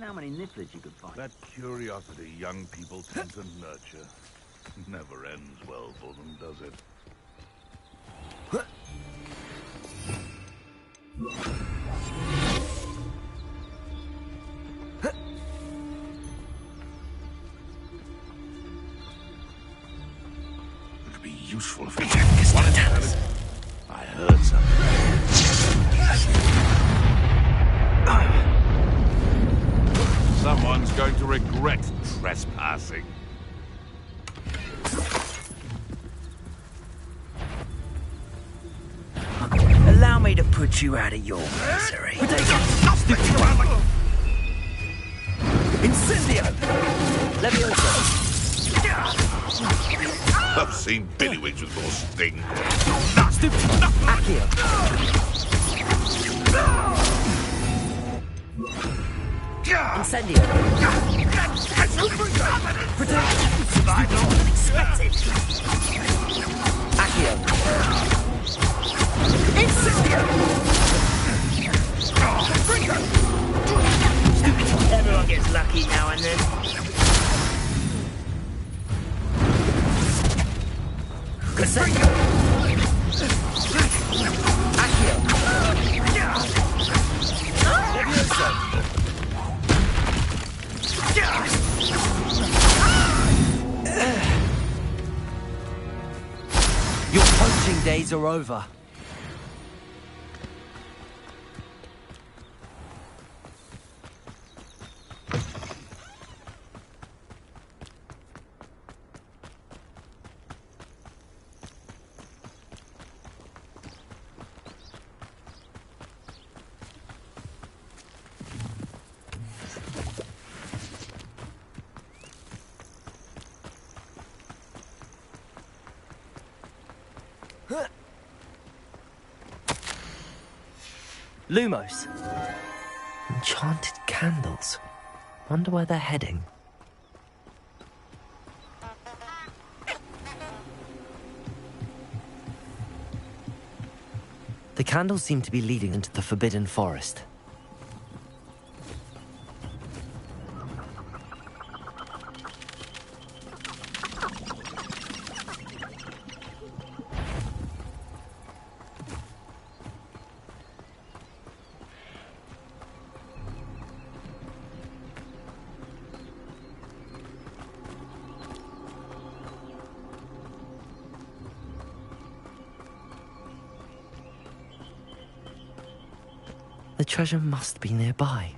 How many nifflers you could find. That curiosity young people tend to nurture never ends well for them, does it? It could be useful if we I heard something. Someone's going to regret trespassing. Allow me to put you out of your misery. Incendio! Levioso! I've seen Billywings with more sting. Accio! Incendio! Unexpected! Accio! Incendio! Everyone gets lucky now and then. Incendio! Accio! Levioso! Your poaching days are over. Lumos. Enchanted candles. Wonder where they're heading. The candles seem to be leading into the Forbidden Forest. The treasure must be nearby.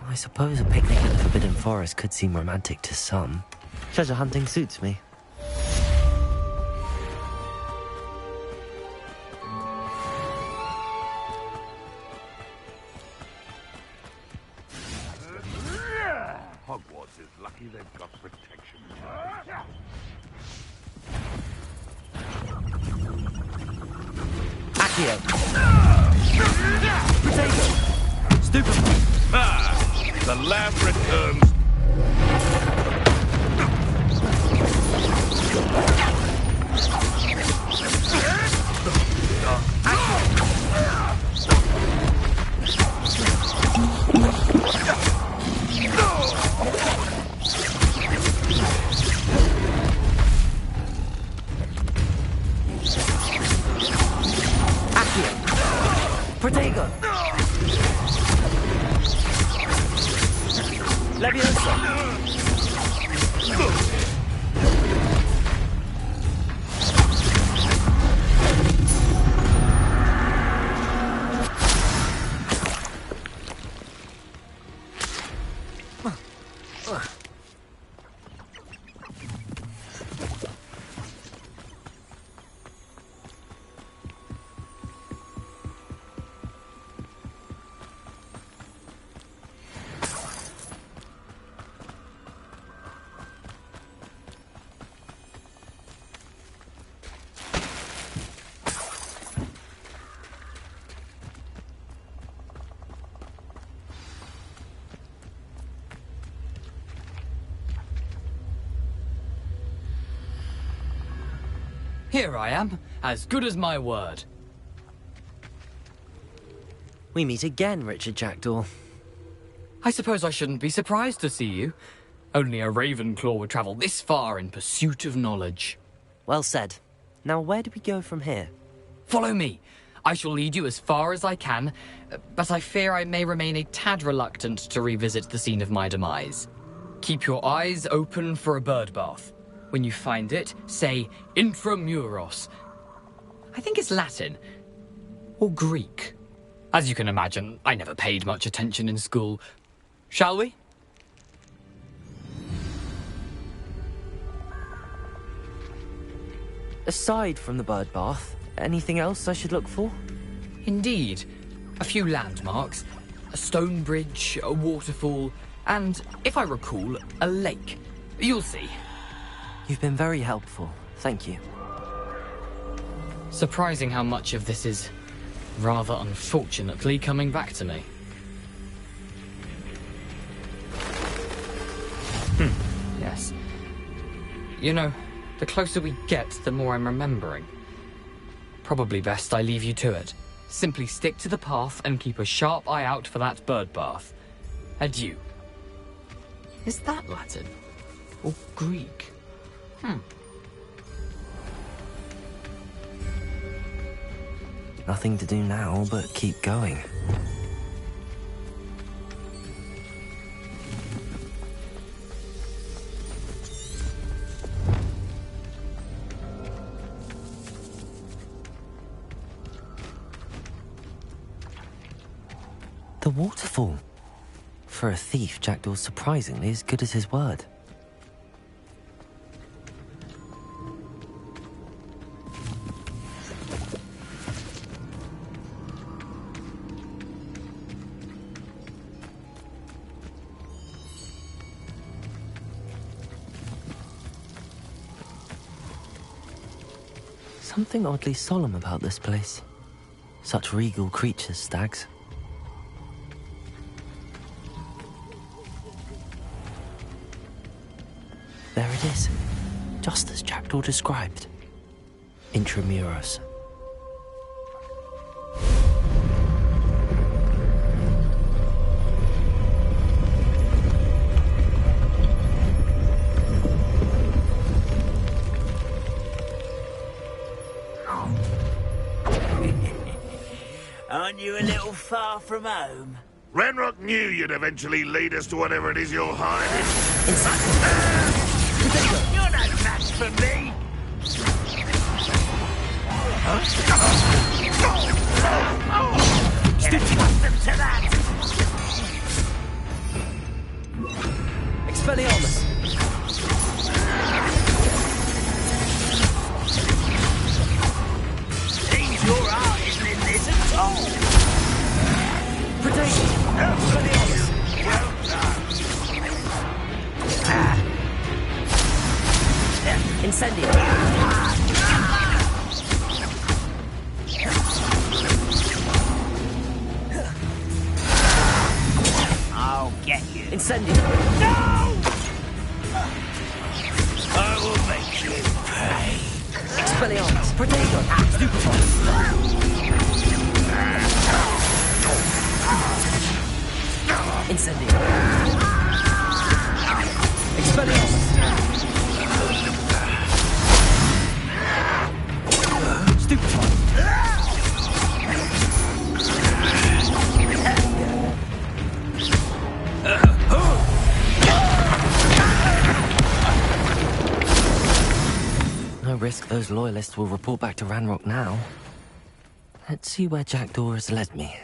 I suppose a picnic in the Forbidden Forest could seem romantic to some. Treasure hunting suits me. Hogwarts is lucky they've got protection. Accio! Potato! Stupefy! The lamb returns. Protego! Leviosa! Here I am, as good as my word. We meet again, Richard Jackdaw. I suppose I shouldn't be surprised to see you. Only a Ravenclaw would travel this far in pursuit of knowledge. Well said. Now where do we go from here? Follow me. I shall lead you as far as I can, but I fear I may remain a tad reluctant to revisit the scene of my demise. Keep your eyes open for a bird bath. When you find it, say intramuros. I think it's Latin. Or Greek. As you can imagine, I never paid much attention in school. Shall we? Aside from the bird bath, anything else I should look for? Indeed. A few landmarks. A stone bridge, a waterfall, and, if I recall, a lake. You'll see. You've been very helpful. Thank you. Surprising how much of this is, rather unfortunately, coming back to me. Yes. You know, the closer we get, the more I'm remembering. Probably best I leave you to it. Simply stick to the path and keep a sharp eye out for that bird bath. Adieu. Is that Latin? Or Greek? Nothing to do now but keep going. The waterfall. For a thief, Jackdaw's surprisingly as good as his word. Something oddly solemn about this place. Such regal creatures, stags. There it is, just as Jackdaw described. Intramuros. Aren't you a little far from home? Ranrock knew you'd eventually lead us to whatever it is you're hiding. You're no match for me! Get accustomed to that! Expelliarmus! Seems your heart isn't in this at all! Predation! Expelliarmus! Well done. Incendio! I'll get you. Incendio! No! I will make you pay. Expelliarmus! Predation! Stupefy! Incendio! Expelliarmus! Stupefy! No risk those loyalists will report back to Ranrock now. Let's see where Jackdaw has led me.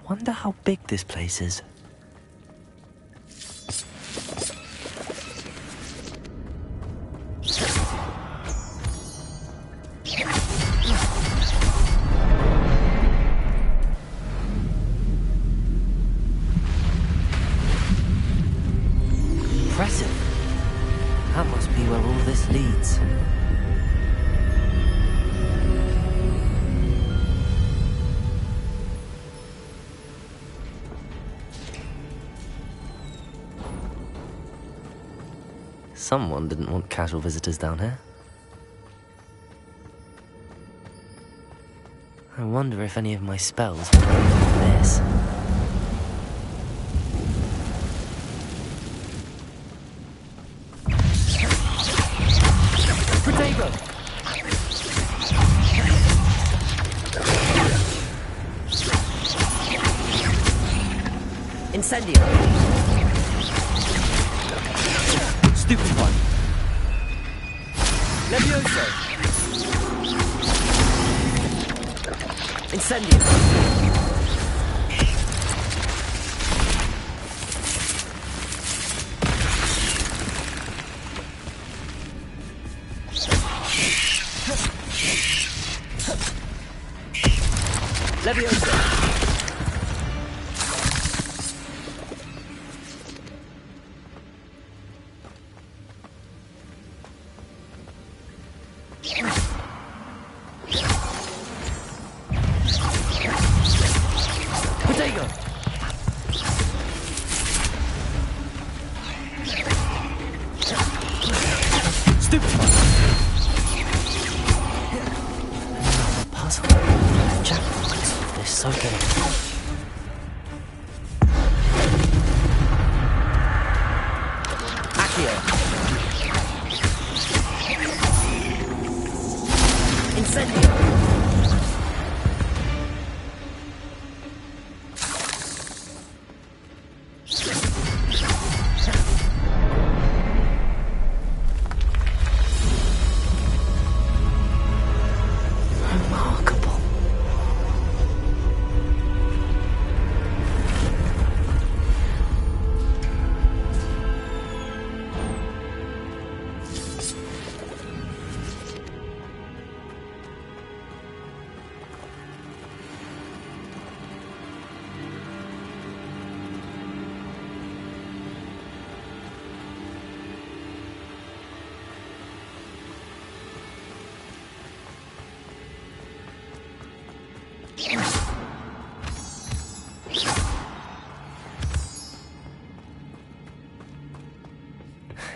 Wonder how big this place is. Impressive. That must be where all this leads. Someone didn't want casual visitors down here. I wonder if any of my spells will come from this. Potato! Incendio! Stupefy! Levioso! Incendio! Levioso!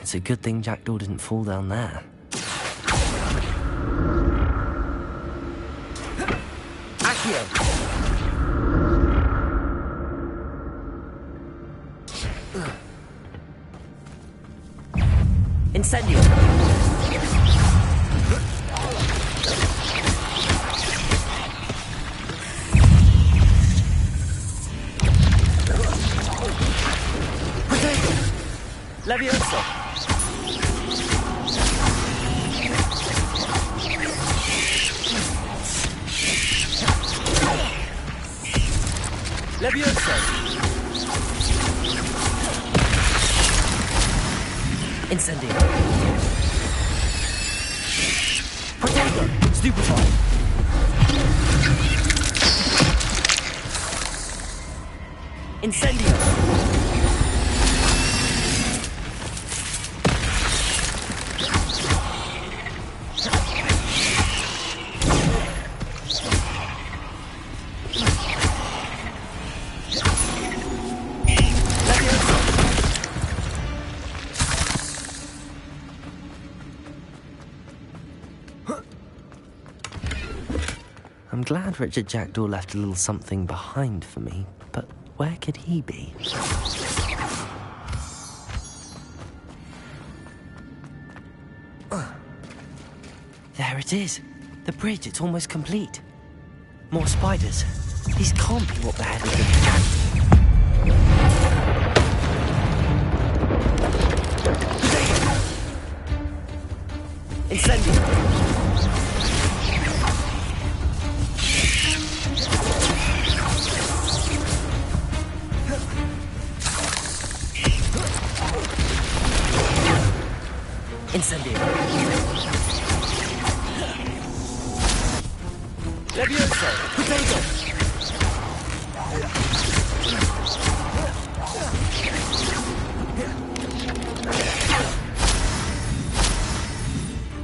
It's a good thing Jackdaw didn't fall down there. Accio! Incendio! Levioso! Levioso! Incendio! Potato! Stupefy! Incendio! I'm glad Richard Jackdaw left a little something behind for me, but where could he be? There it is. The bridge, it's almost complete. More spiders. These can't be what the hell is in Incendio! Incendio. Levioso! Potato!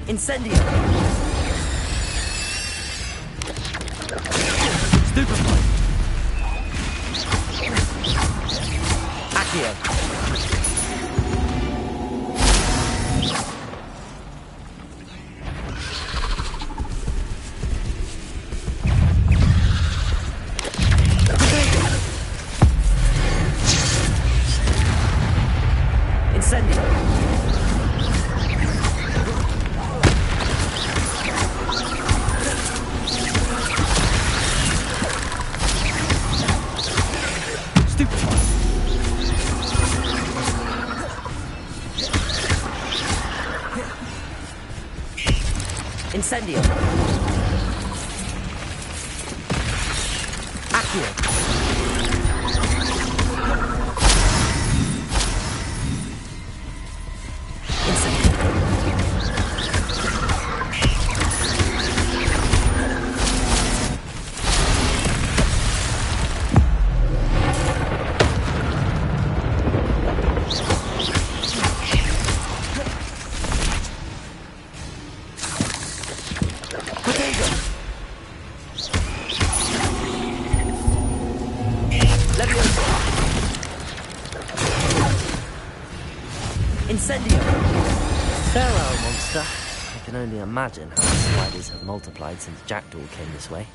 Incendio. Stupefy. Accio. Incendio. Stupefy. Incendio. Accio. Incendio! Farewell, monster. I can only imagine how the spiders have multiplied since Jackdaw came this way.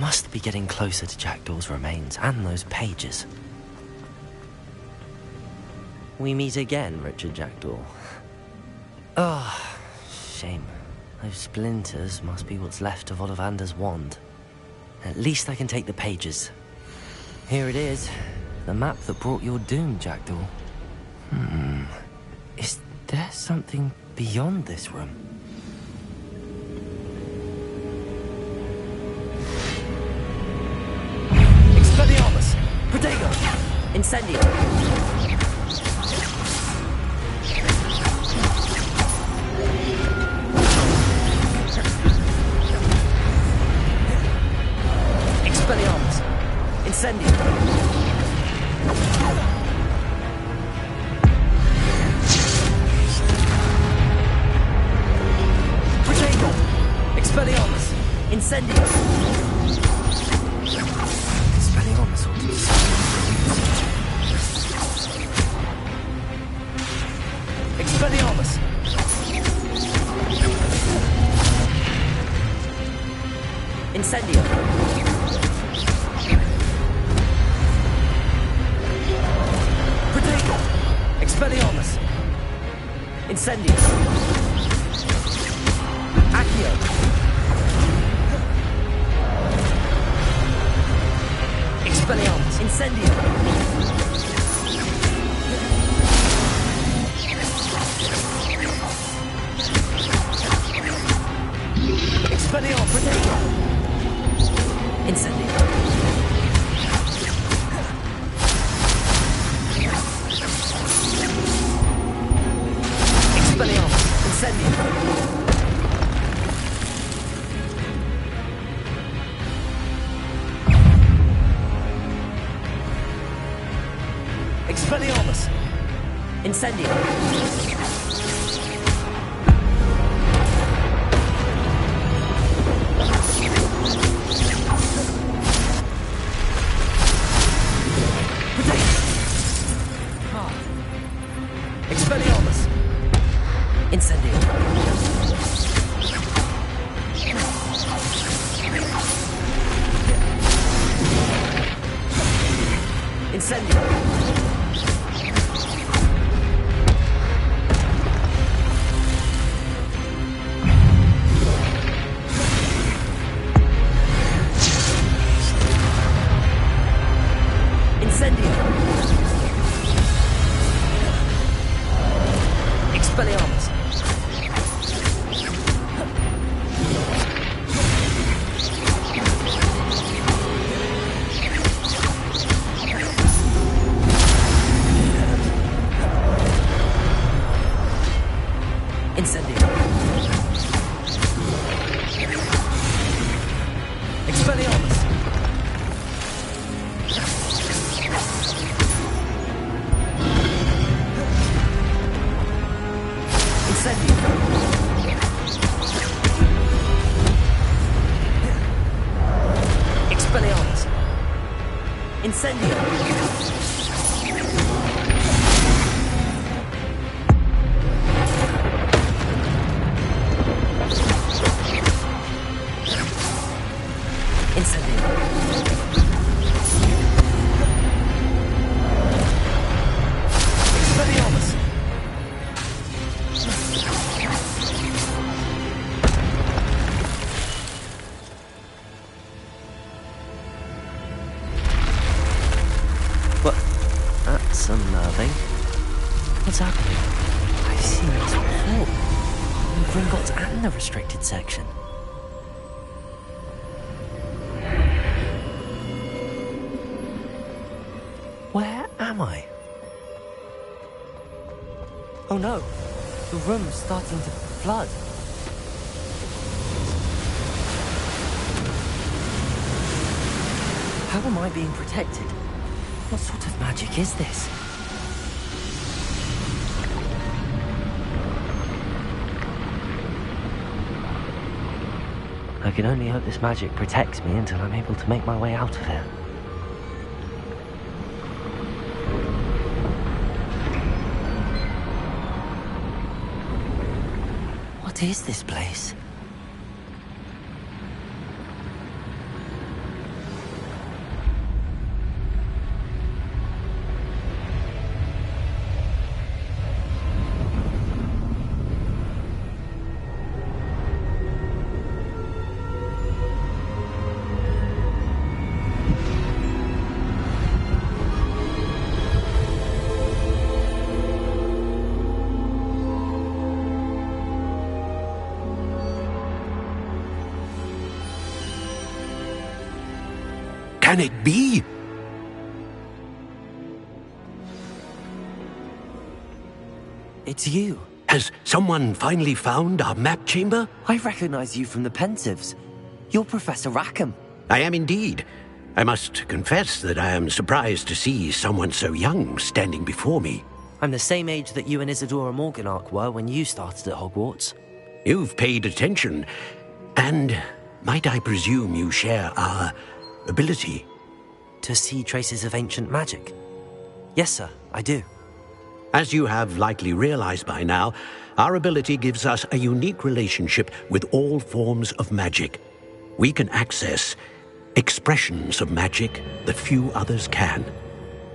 Must be getting closer to Jackdaw'S remains and those pages. We meet again, Richard Jackdaw. Ah, shame. Those splinters must be what's left of Ollivander's wand. At least I can take the pages. Here it is. The map that brought your doom, Jackdaw. Is there something beyond this room? Expelliarmus! Protego! Incendio! Expelliarmus! Incendio! Expelliarmus! Incendio! Expelliarmus ought to be Expelliarmus! Incendio! Protego! Expelliarmus! Incendio! Accio! Expelliarmus! Incendio! Expelliarmus! Protego! Incendio! Expelliarmus! Incendio! Expelliarmus! Incendio! Expelliarmus! Incendio! Expelliarmus! Incendio! Expelliarmus! Incendio! Expelliarmus! Incendio! Expelliarmus! What? That's unnerving. What's happening? I've seen this before. In Gringotts and the restricted section. Where am I? Oh no! The room's starting to flood. How am I being protected? What sort of magic is this? I can only hope this magic protects me until I'm able to make my way out of here. What is this place? Can it be? It's you. Has someone finally found our map chamber? I recognize you from the Pensieves. You're Professor Rackham. I am indeed. I must confess that I am surprised to see someone so young standing before me. I'm the same age that you and Isadora Morganach were when you started at Hogwarts. You've paid attention, and might I presume you share our ability? To see traces of ancient magic? Yes, sir, I do. As you have likely realized by now, our ability gives us a unique relationship with all forms of magic. We can access expressions of magic that few others can.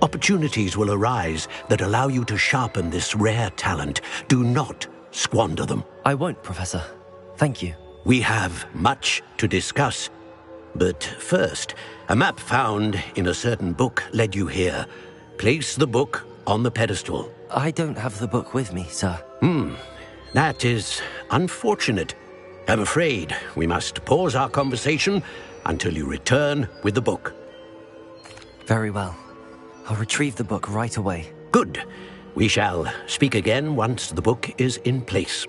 Opportunities will arise that allow you to sharpen this rare talent. Do not squander them. I won't, Professor. Thank you. We have much to discuss. But first, a map found in a certain book led you here. Place the book on the pedestal. I don't have the book with me, sir. That is unfortunate. I'm afraid we must pause our conversation until you return with the book. Very well. I'll retrieve the book right away. Good. We shall speak again once the book is in place.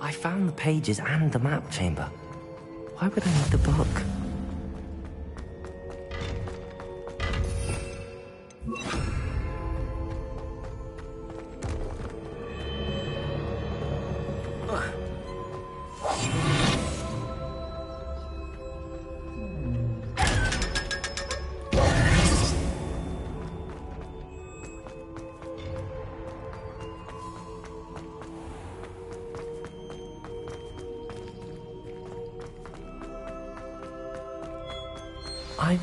I found the pages and the map chamber. Why would I need the book? I'm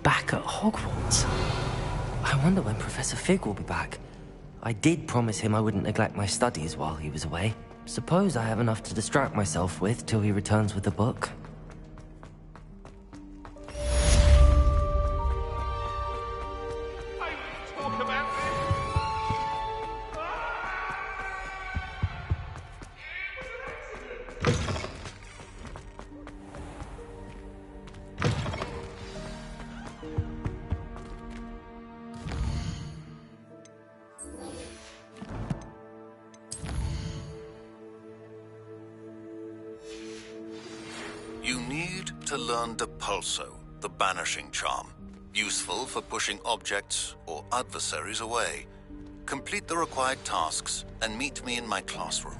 back at Hogwarts. I wonder when Professor Fig will be back. I did promise him I wouldn't neglect my studies while he was away. Suppose I have enough to distract myself with till he returns with the book. You need to learn the Pulso, the banishing charm. Useful for pushing objects or adversaries away. Complete the required tasks and meet me in my classroom.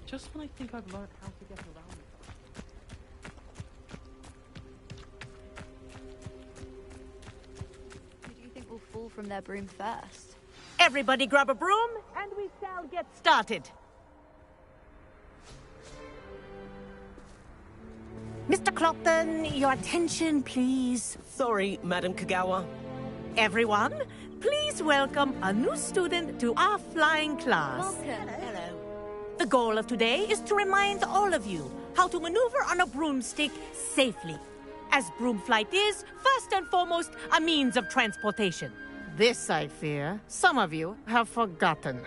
Just when I think I've learned how to get around it. Who do you think will fall from their broom first? Everybody grab a broom, and we shall get started. Mr. Clopton, your attention, please. Sorry, Madam Kagawa. Everyone, please welcome a new student to our flying class. Welcome. Hello. The goal of today is to remind all of you how to maneuver on a broomstick safely, as broom flight is, first and foremost, a means of transportation. This, I fear, some of you have forgotten.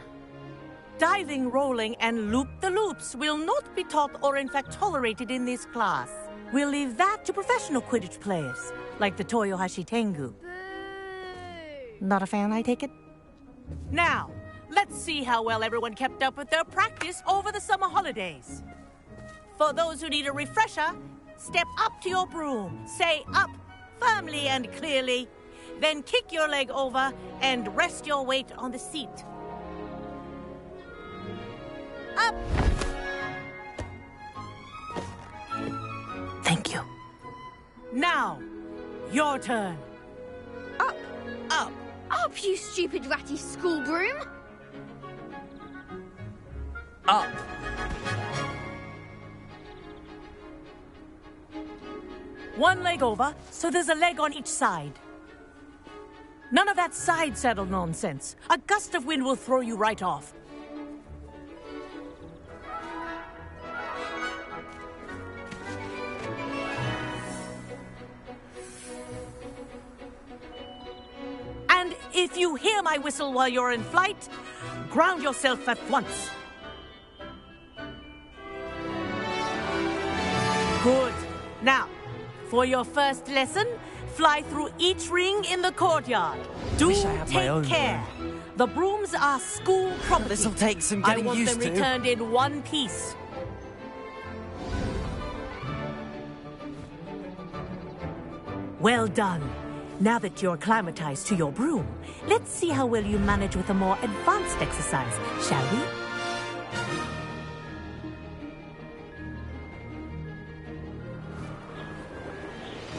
Diving, rolling, and loop-the-loops will not be taught or in fact tolerated in this class. We'll leave that to professional Quidditch players, like the Toyohashi Tengu. Boo! Not a fan, I take it? Now, let's see how well everyone kept up with their practice over the summer holidays. For those who need a refresher, step up to your broom, say up firmly and clearly, then kick your leg over and rest your weight on the seat. Up! Thank you. Now, your turn. Up! Up! Up, you stupid ratty school broom! Up! One leg over, so there's a leg on each side. None of that side saddle nonsense. A gust of wind will throw you right off. And if you hear my whistle while you're in flight, ground yourself at once. Good. Now, for your first lesson, fly through each ring in the courtyard. Do Wish I had my own take care. The brooms are school property. This'll take some I getting want used them to. returned in one piece. Well done. Now that you're acclimatized to your broom, let's see how well you manage with a more advanced exercise, shall we?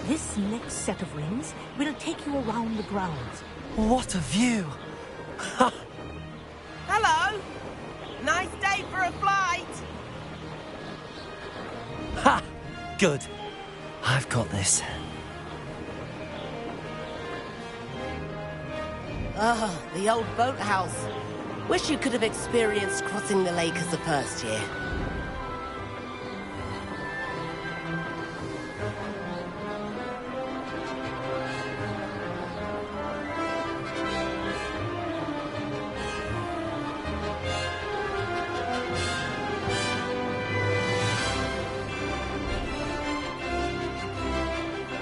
This next set of rings will take you around the grounds. What a view! Hello! Nice day for a flight! Ha! Good. I've got this. Ah, the old boathouse. Wish you could have experienced crossing the lake as a first year.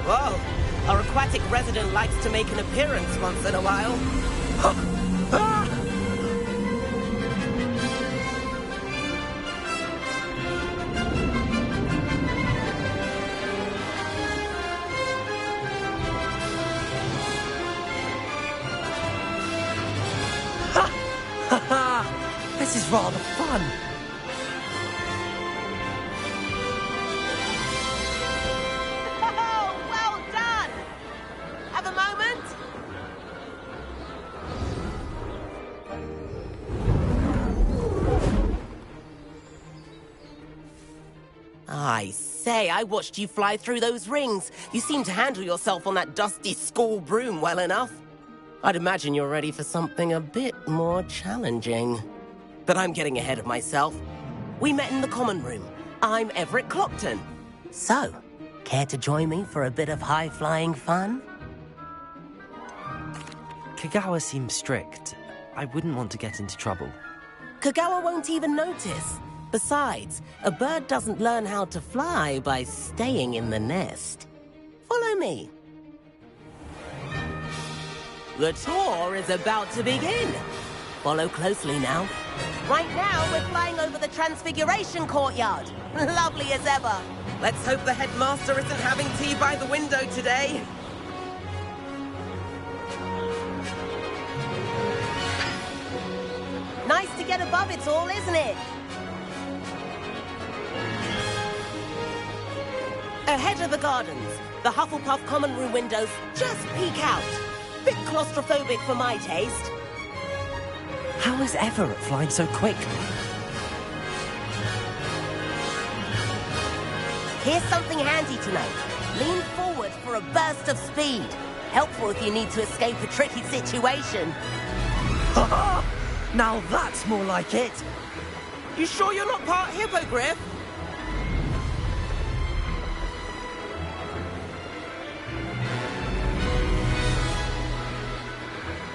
Whoa! Our aquatic resident likes to make an appearance once in a while. This is rather fun. Oh, well done! Have a moment? I say, I watched you fly through those rings. You seem to handle yourself on that dusty school broom well enough. I'd imagine you're ready for something a bit more challenging. But I'm getting ahead of myself. We met in the common room. I'm Everett Clopton. So, care to join me for a bit of high-flying fun? Kagawa seems strict. I wouldn't want to get into trouble. Kagawa won't even notice. Besides, a bird doesn't learn how to fly by staying in the nest. Follow me. The tour is about to begin. Follow closely now. Right now, we're flying over the Transfiguration Courtyard. Lovely as ever. Let's hope the headmaster isn't having tea by the window today. Nice to get above it all, isn't it? Ahead of the gardens, the Hufflepuff common room windows just peek out. Bit claustrophobic for my taste. How is Everett flying so quickly? Here's something handy to know. Lean forward for a burst of speed. Helpful if you need to escape a tricky situation. Now that's more like it. You sure you're not part hippogriff?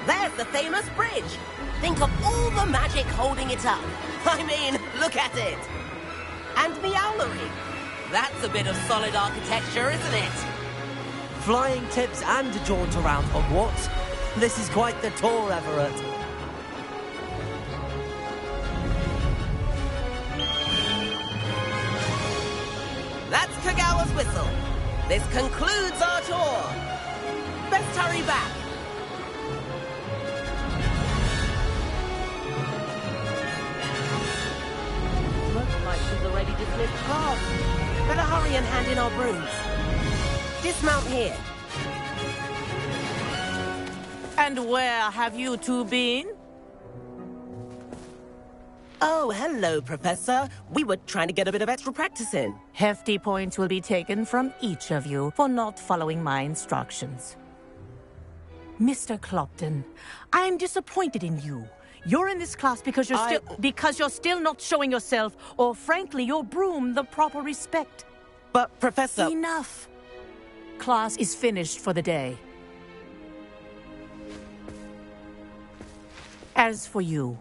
There's the famous bridge. Think of all the magic holding it up. I mean, look at it. And the owlery. That's a bit of solid architecture, isn't it? Flying tips and a jaunt around Hogwarts. This is quite the tour, Everett. That's Kagawa's whistle. This concludes our tour. Best hurry back. Looks like she's already dismissed class. Better hurry and hand in our brooms. Dismount here. And where have you two been? Oh, hello, Professor. We were trying to get a bit of extra practice in. Hefty points will be taken from each of you for not following my instructions. Mr. Clopton, I'm disappointed in you. You're in this class because you're still not showing yourself, or frankly, your broom the proper respect. But, Professor... Enough. Class is finished for the day. As for you,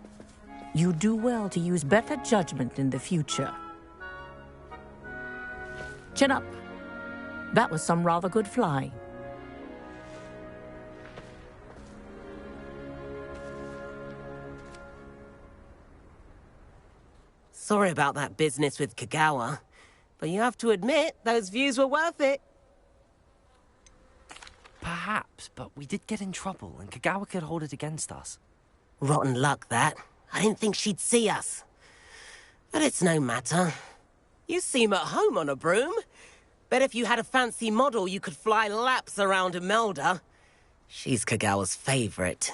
you do well to use better judgment in the future. Chin up. That was some rather good flying. Sorry about that business with Kagawa, but you have to admit, those views were worth it. Perhaps, but we did get in trouble, and Kagawa could hold it against us. Rotten luck, that. I didn't think she'd see us. But it's no matter. You seem at home on a broom. Bet if you had a fancy model, you could fly laps around Imelda. She's Kagawa's favorite.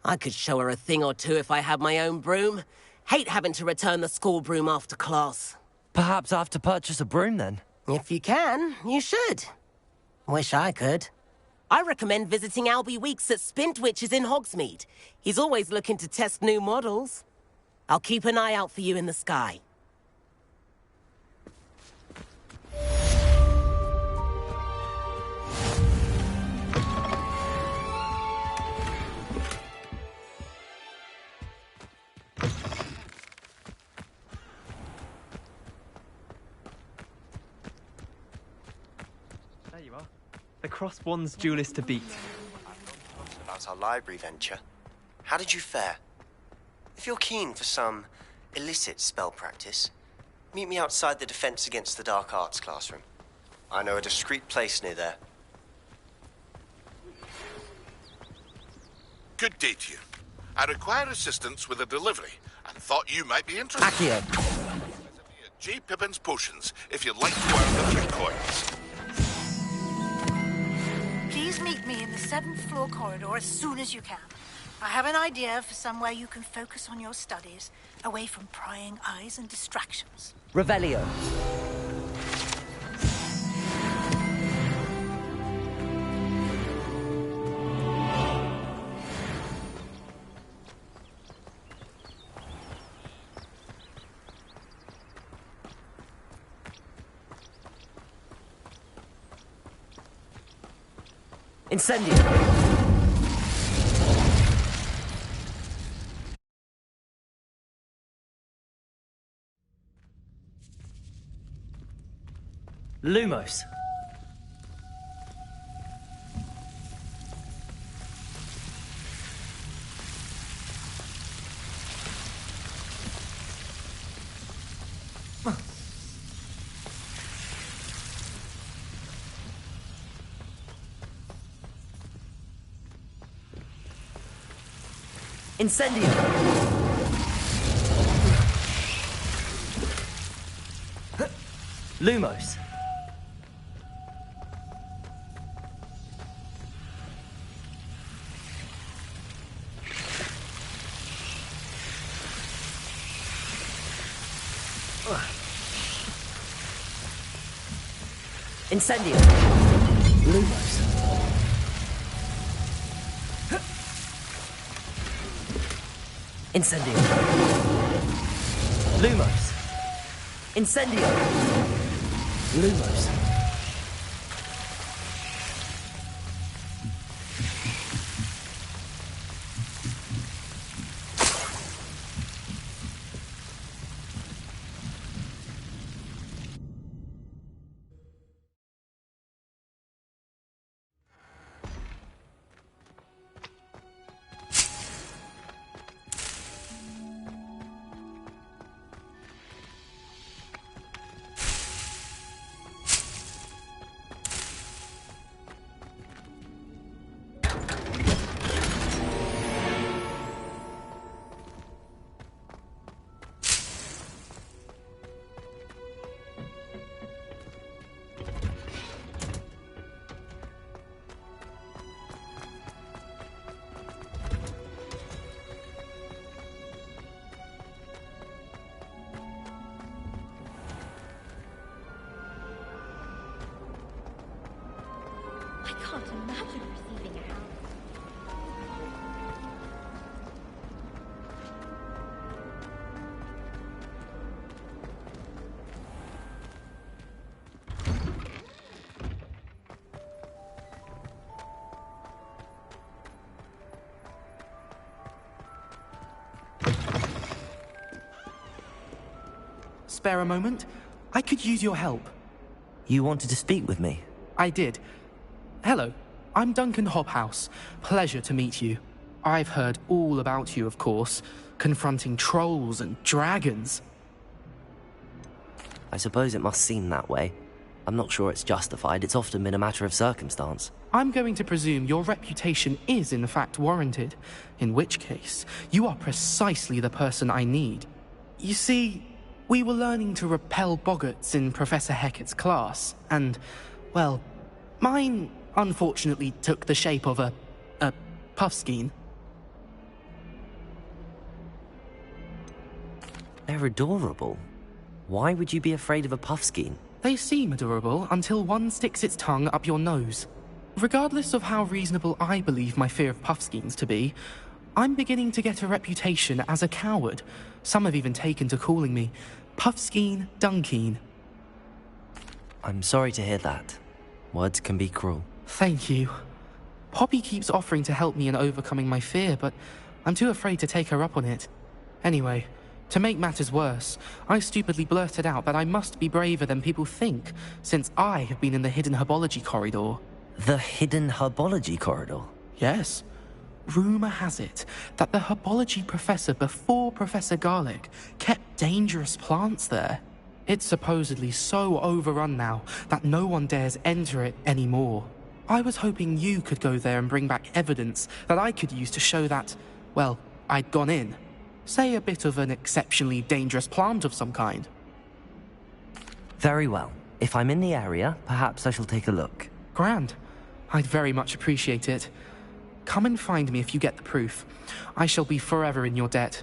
I could show her a thing or two if I had my own broom. Hate having to return the school broom after class. Perhaps I have to purchase a broom, then? If you can, you should. Wish I could. I recommend visiting Albie Weeks at Spintwitches in Hogsmeade. He's always looking to test new models. I'll keep an eye out for you in the sky. There you are. the crossed wands duelist to beat. About our library venture. How did you fare? If you're keen for some illicit spell practice, meet me outside the Defense Against the Dark Arts classroom. I know a discreet place near there. Good day to you. I require assistance with a delivery and thought you might be interested. Accio. Visit me at J. Pippin's Potions if you'd like to earn a few coins. Please meet me in the 7th floor corridor as soon as you can. I have an idea for somewhere you can focus on your studies, away from prying eyes and distractions. Revelio. Incendio. Lumos. Incendio. Lumos. Incendio. Lumos. Incendio. Lumos. Incendio. Lumos. I can't imagine receiving a house. Spare a moment? I could use your help. You wanted to speak with me? I did. Hello, I'm Duncan Hobhouse. Pleasure to meet you. I've heard all about you, of course, confronting trolls and dragons. I suppose it must seem that way. I'm not sure it's justified. It's often been a matter of circumstance. I'm going to presume your reputation is in fact warranted, in which case, you are precisely the person I need. You see, we were learning to repel boggarts in Professor Hecat's class, and, well, mine unfortunately took the shape of a puffskein. They're adorable. Why would you be afraid of a puffskein? They seem adorable until one sticks its tongue up your nose. Regardless of how reasonable I believe my fear of puffskeins to be, I'm beginning to get a reputation as a coward. Some have even taken to calling me Puffskein Dunkeen. I'm sorry to hear that. Words can be cruel. Thank you. Poppy keeps offering to help me in overcoming my fear, but I'm too afraid to take her up on it. Anyway, to make matters worse, I stupidly blurted out that I must be braver than people think, since I have been in the hidden herbology corridor. The hidden herbology corridor? Yes. Rumour has it that the herbology professor before Professor Garlic kept dangerous plants there. It's supposedly so overrun now that no one dares enter it anymore. I was hoping you could go there and bring back evidence that I could use to show that, well, I'd gone in. Say a bit of an exceptionally dangerous plant of some kind. Very well. If I'm in the area, perhaps I shall take a look. Grand. I'd very much appreciate it. Come and find me if you get the proof. I shall be forever in your debt.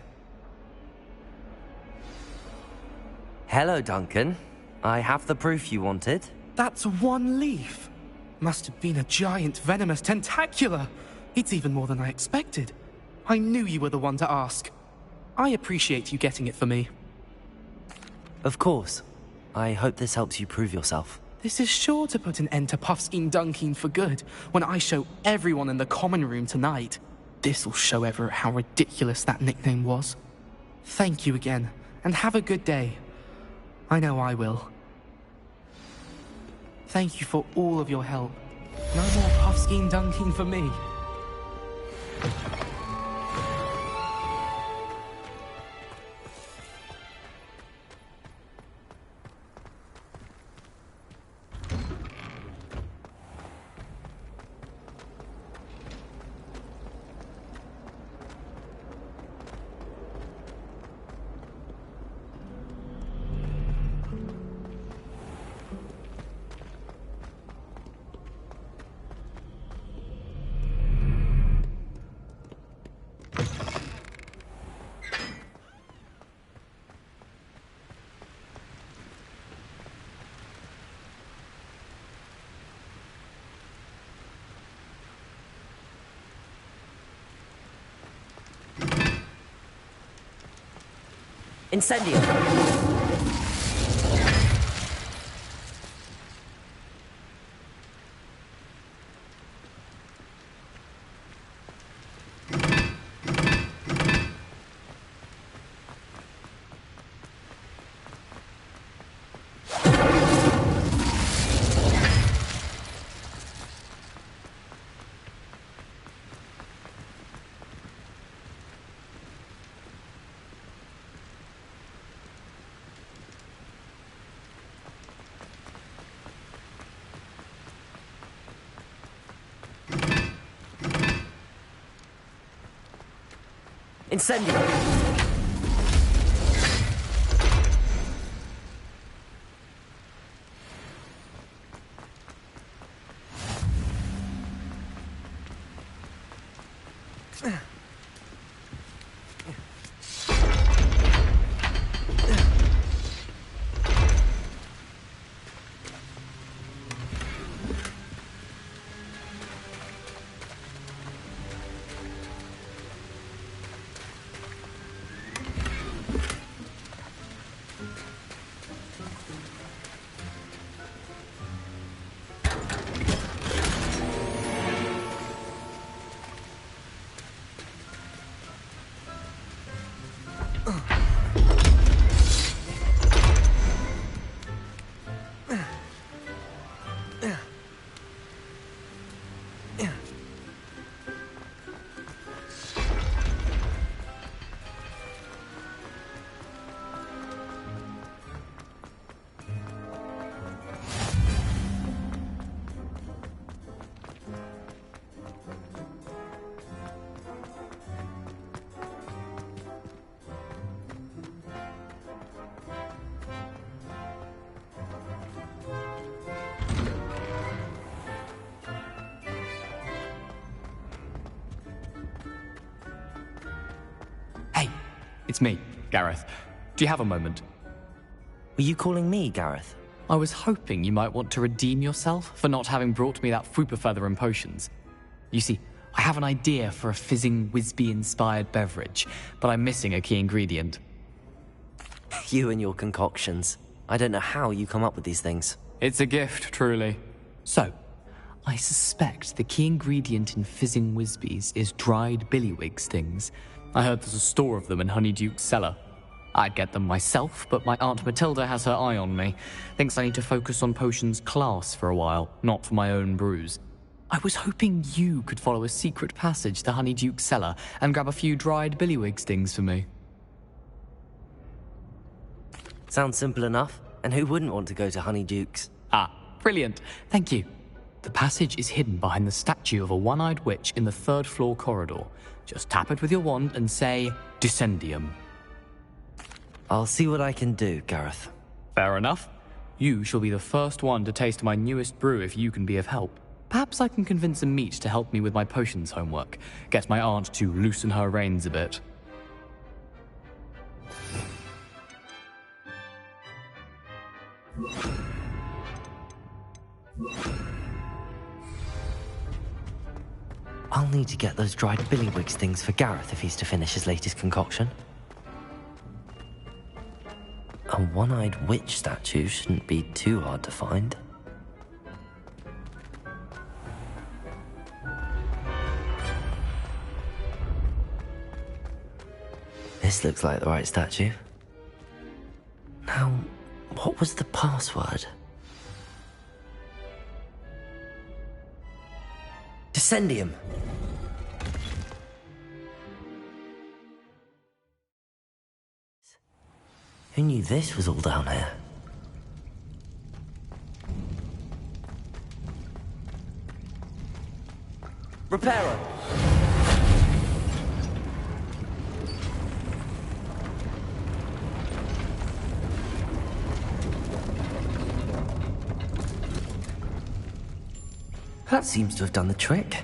Hello, Duncan. I have the proof you wanted. That's one leaf. Must have been a giant venomous tentacula. It's even more than I expected. I knew you were the one to ask. I appreciate you getting it for me. Of course. I hope this helps you prove yourself. This is sure to put an end to Puffskein Dunkeen for good when I show everyone in the common room tonight. This'll show Everett how ridiculous that nickname was. Thank you again, and have a good day. I know I will. Thank you for all of your help. No more Puffskein Dunkeen for me. Incendio! Incendio! It's me, Gareth. Do you have a moment? Were you calling me, Gareth? I was hoping you might want to redeem yourself for not having brought me that Fooper feather and potions. You see, I have an idea for a fizzing Wisby-inspired beverage, but I'm missing a key ingredient. You and your concoctions. I don't know how you come up with these things. It's a gift, truly. So, I suspect the key ingredient in fizzing Wisbies is dried billywig stings. I heard there's a store of them in Honeyduke's cellar. I'd get them myself, but my Aunt Matilda has her eye on me. Thinks I need to focus on potions class for a while, not for my own brews. I was hoping you could follow a secret passage to Honeyduke's cellar and grab a few dried billywig stings for me. Sounds simple enough. And who wouldn't want to go to Honeyduke's? Ah, brilliant. Thank you. The passage is hidden behind the statue of a one-eyed witch in the 3rd floor corridor. Just tap it with your wand and say, Descendium. I'll see what I can do, Gareth. Fair enough. You shall be the first one to taste my newest brew if you can be of help. Perhaps I can convince a meat to help me with my potions homework. Get my aunt to loosen her reins a bit. I'll need to get those dried billywig stings for Gareth if he's to finish his latest concoction. A one-eyed witch statue shouldn't be too hard to find. This looks like the right statue. Now, what was the password? Descendium. Who knew this was all down here? Repairer! That seems to have done the trick.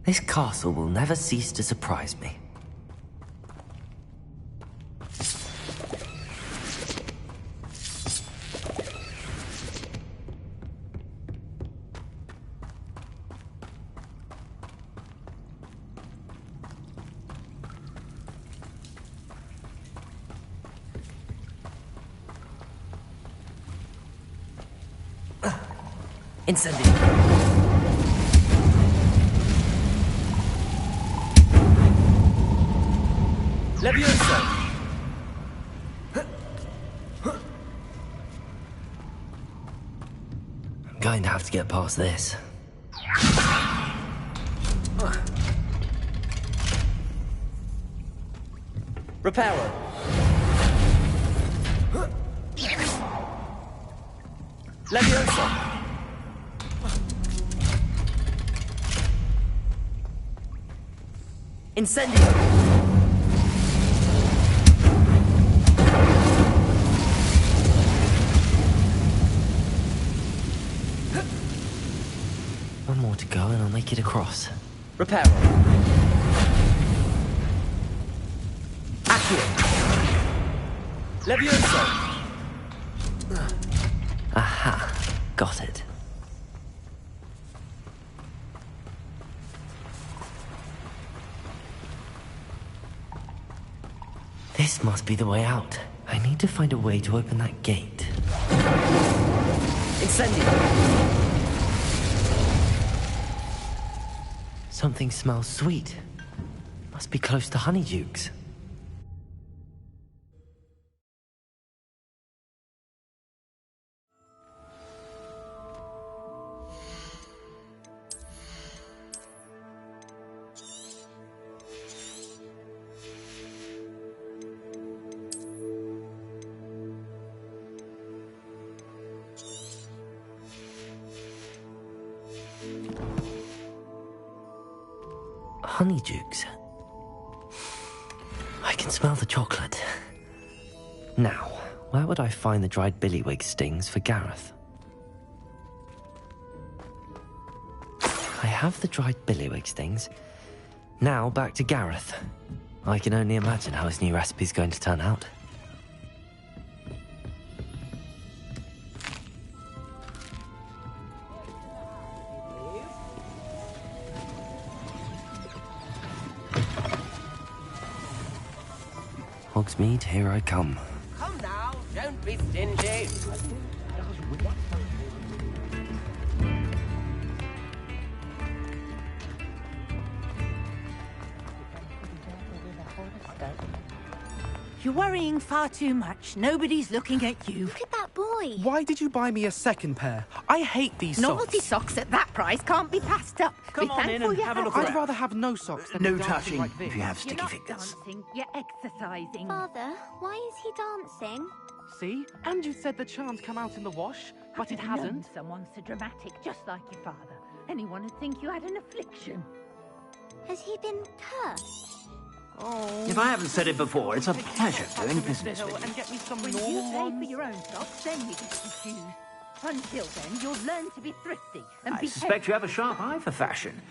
This castle will never cease to surprise me. Incendio. Levioso! I'm going to have to get past this. Reparo! Levioso! Incendio! One more to go and I'll make it across. Reparo. Accio. Levioso. Aha. Got it. This must be the way out. I need to find a way to open that gate. Incendio! Something smells sweet. Must be close to Honeyduke's. Honeyduke's. I can smell the chocolate. Now, where would I find the dried billywig stings for Gareth? I have the dried billywig stings. Now back to Gareth. I can only imagine how his new recipe's going to turn out. Hogsmeade, here I come. Come now, don't be stingy. You're worrying far too much. Nobody's looking at you. Look at that boy. Why did you buy me a second pair? I hate these socks. Novelty socks at that price can't be passed up. Come on in and have a look I'd around. rather have no socks than No be dancing touching like this. if you have You're sticky not fingers. dancing, you're exercising. Father, why is he dancing? See? And you said the charms come out in the wash, but it I've known hasn't. someone so dramatic, just like your father. Anyone would think you had an affliction. Has he been cursed? If I haven't said it before, it's a pleasure doing business with you. And get me some When you normal pay for ones. your own socks, then you get to choose. Until then, you'll learn to be thrifty and I be suspect you have a sharp eye for fashion.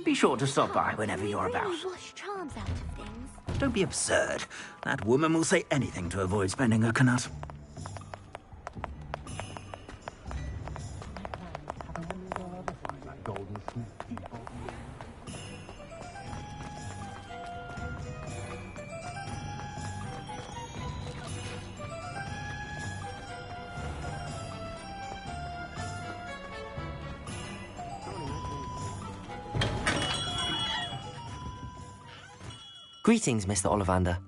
Be sure to stop by whenever Can we you're really about. wash charms out of things? Don't be absurd. That woman will say anything to avoid spending her knut. Greetings, Mr. Ollivander.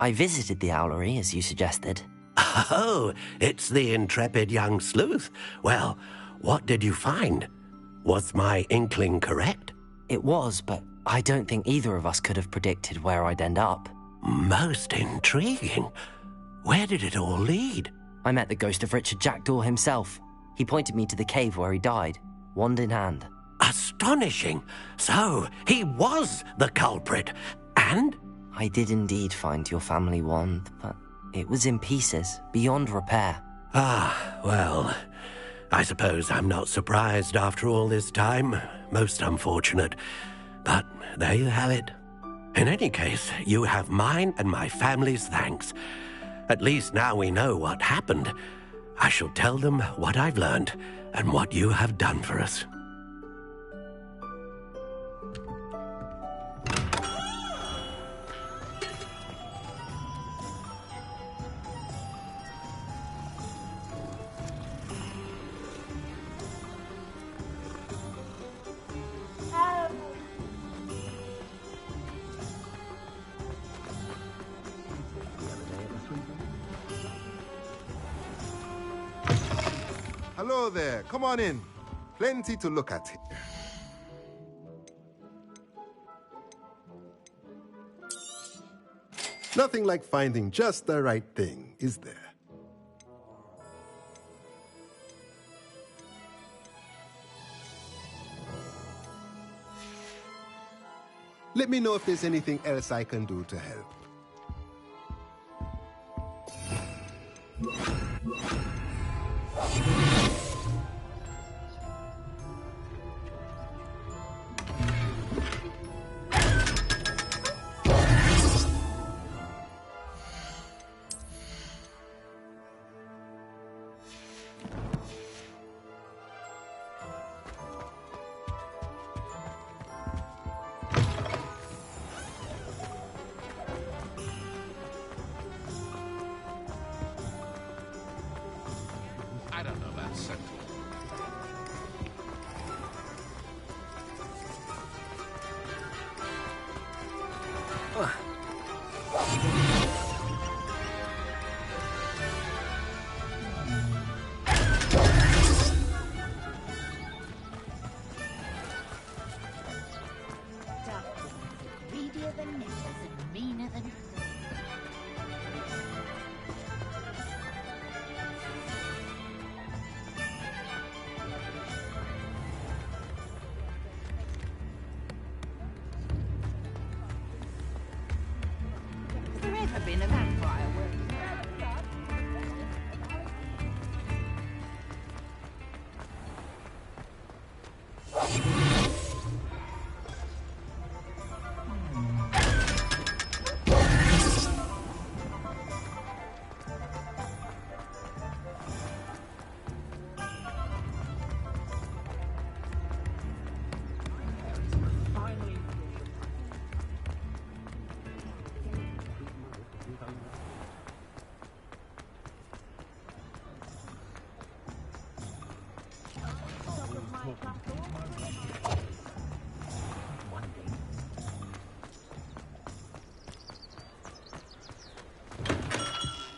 I visited the owlery, as you suggested. Oh, it's the intrepid young sleuth. Well, what did you find? Was my inkling correct? It was, but I don't think either of us could have predicted where I'd end up. Most intriguing. Where did it all lead? I met the ghost of Richard Jackdaw himself. He pointed me to the cave where he died, wand in hand. Astonishing. So, he was the culprit. And? I did indeed find your family wand, but it was in pieces, beyond repair. Ah, well, I suppose I'm not surprised after all this time. Most unfortunate. But there you have it. In any case, you have mine and my family's thanks. At least now we know what happened. I shall tell them what I've learned and what you have done for us. Hello there. Come on in. Plenty to look at here. Nothing like finding just the right thing, is there? Let me know if there's anything else I can do to help.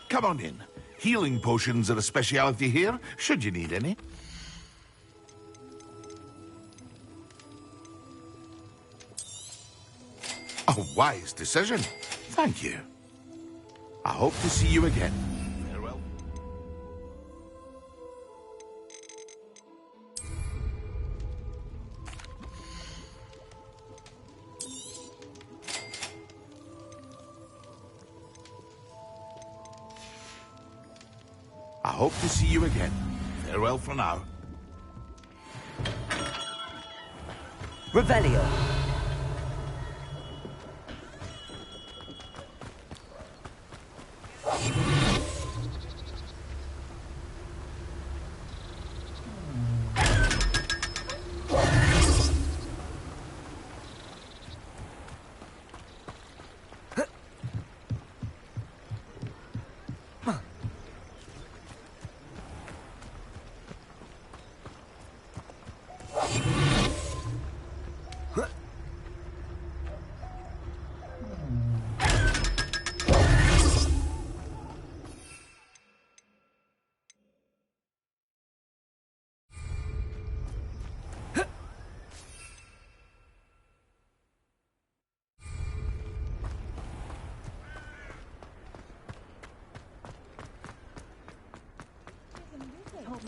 Come on in. Healing potions are a speciality here, should you need any. A wise decision. Thank you. I hope to see you again. Farewell. I hope to see you again. Farewell for now. Revelio.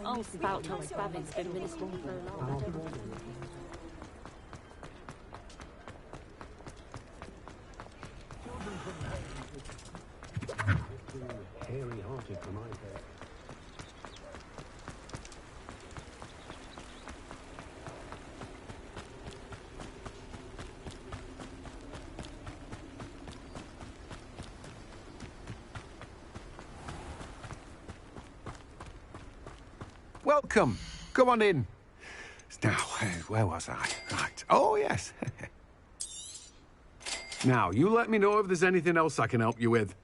Oh, spout Thomas Babbitt's been ministering so long. Hairy-hearted for my part. Welcome. Come on in. Now, where was I? Right. Oh, yes. Now, you let me know if there's anything else I can help you with.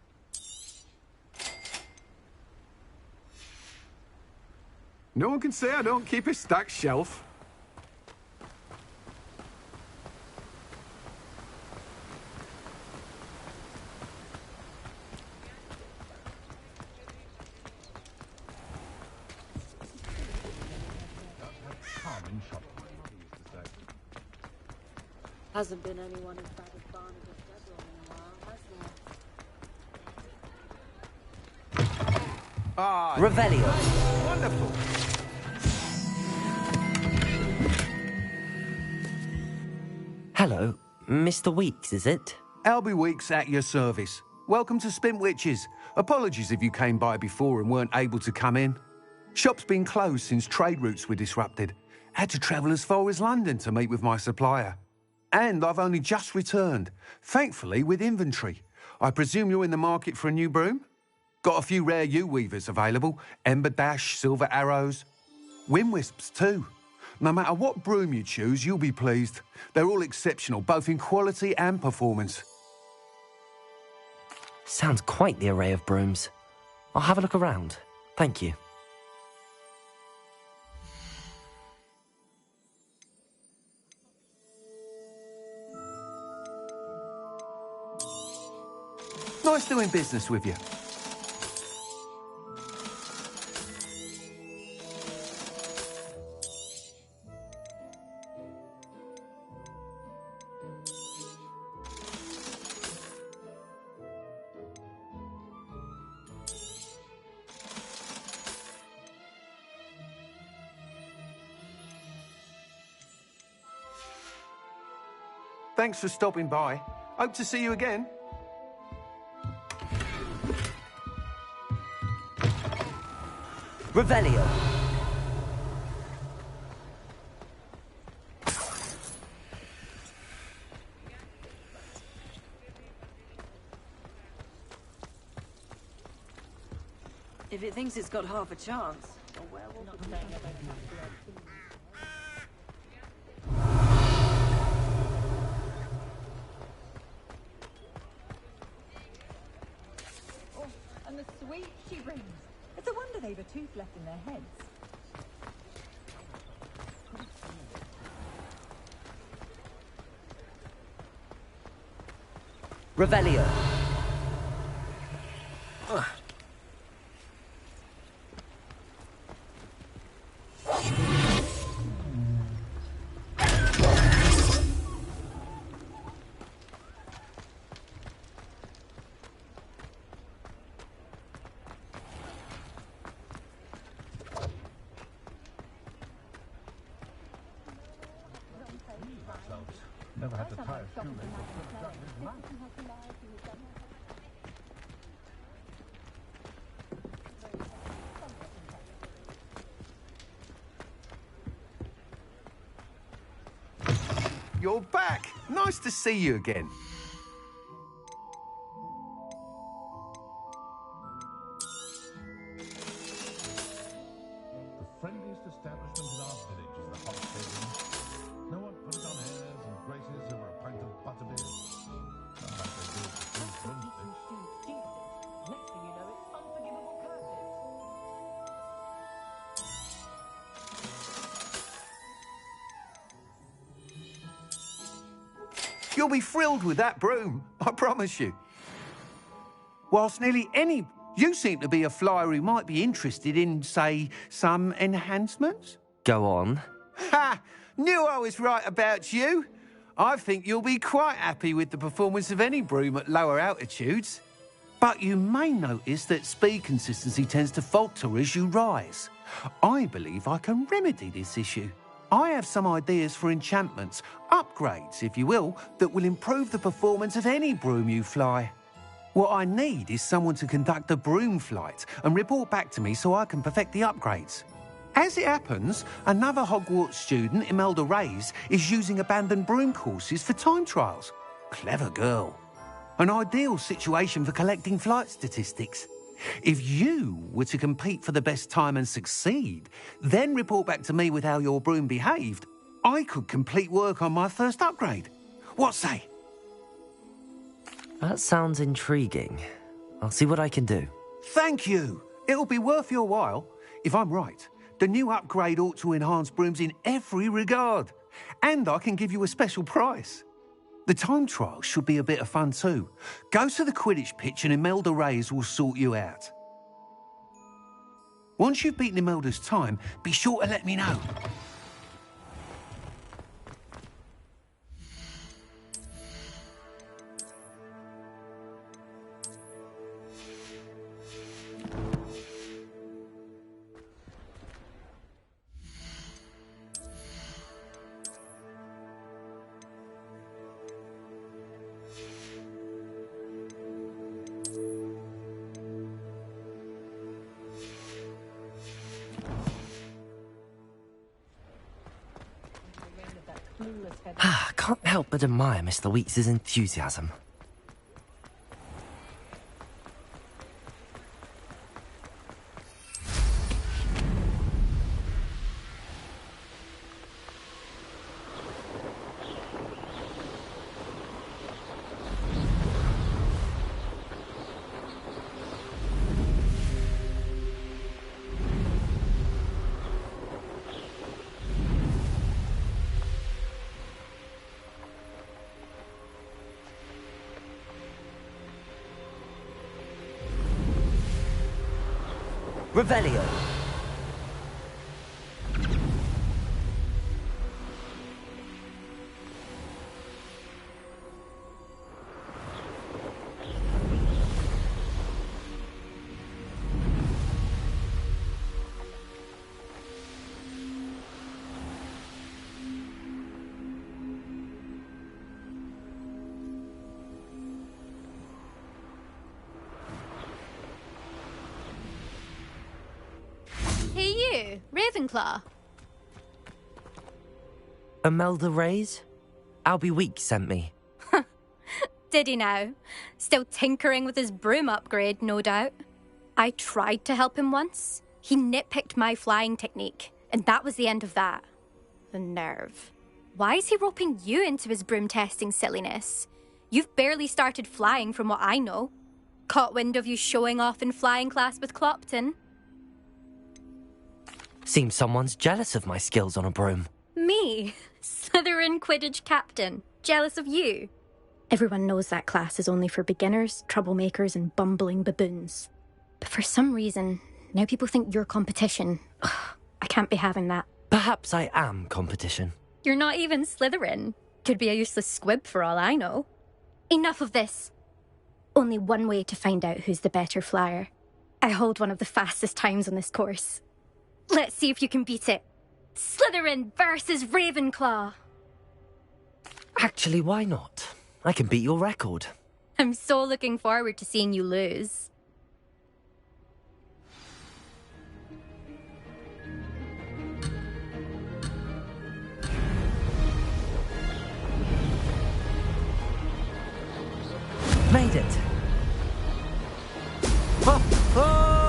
No one can say I don't keep a stacked shelf. Hasn't been anyone as bad as Barnabas in a while, has there? Ah, Revelio. Wonderful. Hello, Mr. Weeks, is it? Albie Weeks at your service. Welcome to Spintwitches. Apologies if you came by before and weren't able to come in. Shop's been closed since trade routes were disrupted. Had to travel as far as London to meet with my supplier. And I've only just returned, thankfully with inventory. I presume you're in the market for a new broom? Got a few rare yew-weavers available, Ember Dash, Silver Arrows. Wind-wisps too. No matter what broom you choose, you'll be pleased. They're all exceptional, both in quality and performance. Sounds quite the array of brooms. I'll have a look around. Thank you. Nice doing business with you. Thanks for stopping by. Hope to see you again. Revelio. If it thinks it's got half a chance, a werewolf would never. Oh, and the sweet she brings. It's a wonder they've a tooth left in their heads. Revelio. Never had to tie a shoelace. You're back. Nice to see you again. The friendliest establishment in our village is the hot stadium. No one put it on airs and graces over a pint of butterbeer. Unlike they do at the food broomsticks. Next thing you know, it's unforgivable curses. You'll be thrilled with that broom, I promise you. Whilst nearly any... You seem to be a flyer who might be interested in, say, some enhancements? Go on. Ha! Knew I was right about you. I think you'll be quite happy with the performance of any broom at lower altitudes. But you may notice that speed consistency tends to falter as you rise. I believe I can remedy this issue. I have some ideas for enchantments, upgrades, if you will, that will improve the performance of any broom you fly. What I need is someone to conduct a broom flight and report back to me so I can perfect the upgrades. As it happens, another Hogwarts student, Imelda Reyes, is using abandoned broom courses for time trials. Clever girl. An ideal situation for collecting flight statistics. If you were to compete for the best time and succeed, then report back to me with how your broom behaved, I could complete work on my first upgrade. What say? That sounds intriguing. I'll see what I can do. Thank you. It'll be worth your while. If I'm right, the new upgrade ought to enhance brooms in every regard. And I can give you a special price. The time trial should be a bit of fun too. Go to the Quidditch pitch and Imelda Reyes will sort you out. Once you've beaten Imelda's time, be sure to let me know. Can't help but admire Mr. Weeks' enthusiasm. Revelio. Ravenclaw. Imelda Reyes? Albie Weeks sent me. Did he now? Still tinkering with his broom upgrade, no doubt. I tried to help him once. He nitpicked my flying technique, and that was the end of that. The nerve. Why is he roping you into his broom testing silliness? You've barely started flying from what I know. Caught wind of you showing off in flying class with Clopton. Seems someone's jealous of my skills on a broom. Me? Slytherin Quidditch captain. Jealous of you? Everyone knows that class is only for beginners, troublemakers, and bumbling baboons. But for some reason, now people think you're competition. Ugh, I can't be having that. Perhaps I am competition. You're not even Slytherin. Could be a useless squib for all I know. Enough of this. Only one way to find out who's the better flyer. I hold one of the fastest times on this course. Let's see if you can beat it. Slytherin versus Ravenclaw. Actually, why not? I can beat your record. I'm so looking forward to seeing you lose. Made it! Oh! Oh!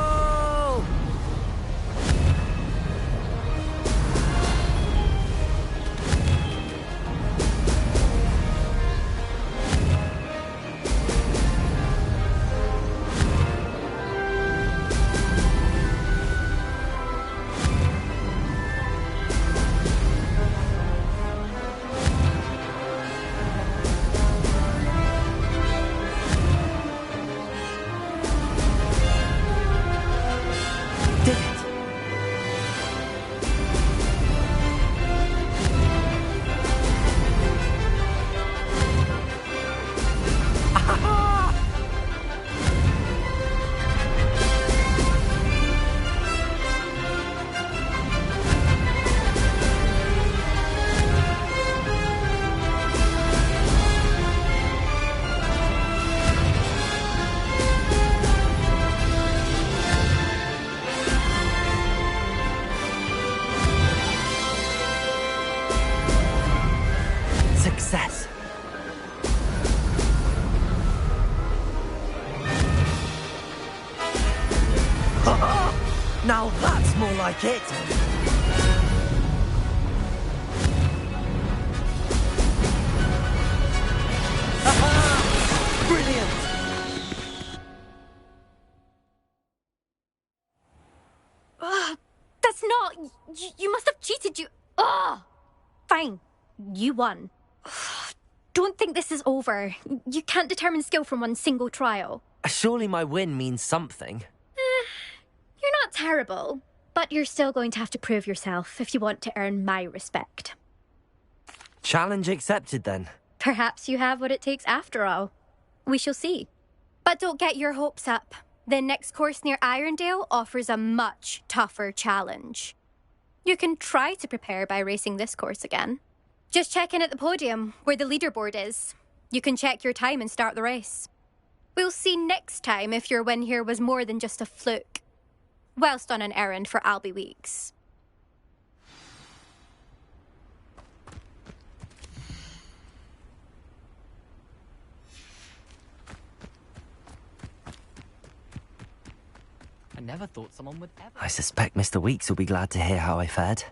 Success. Now that's more like it. Brilliant. That's not... You must have cheated, you... Fine. You won. Don't think this is over. You can't determine skill from one single trial. Surely my win means something. You're not terrible, but you're still going to have to prove yourself if you want to earn my respect. Challenge accepted, then. Perhaps you have what it takes after all. We shall see. But don't get your hopes up. The next course near Irondale offers a much tougher challenge. You can try to prepare by racing this course again. Just check in at the podium, where the leaderboard is. You can check your time and start the race. We'll see next time if your win here was more than just a fluke. Whilst on an errand for Albie Weeks. I never thought someone would ever... I suspect Mr. Weeks will be glad to hear how I fared.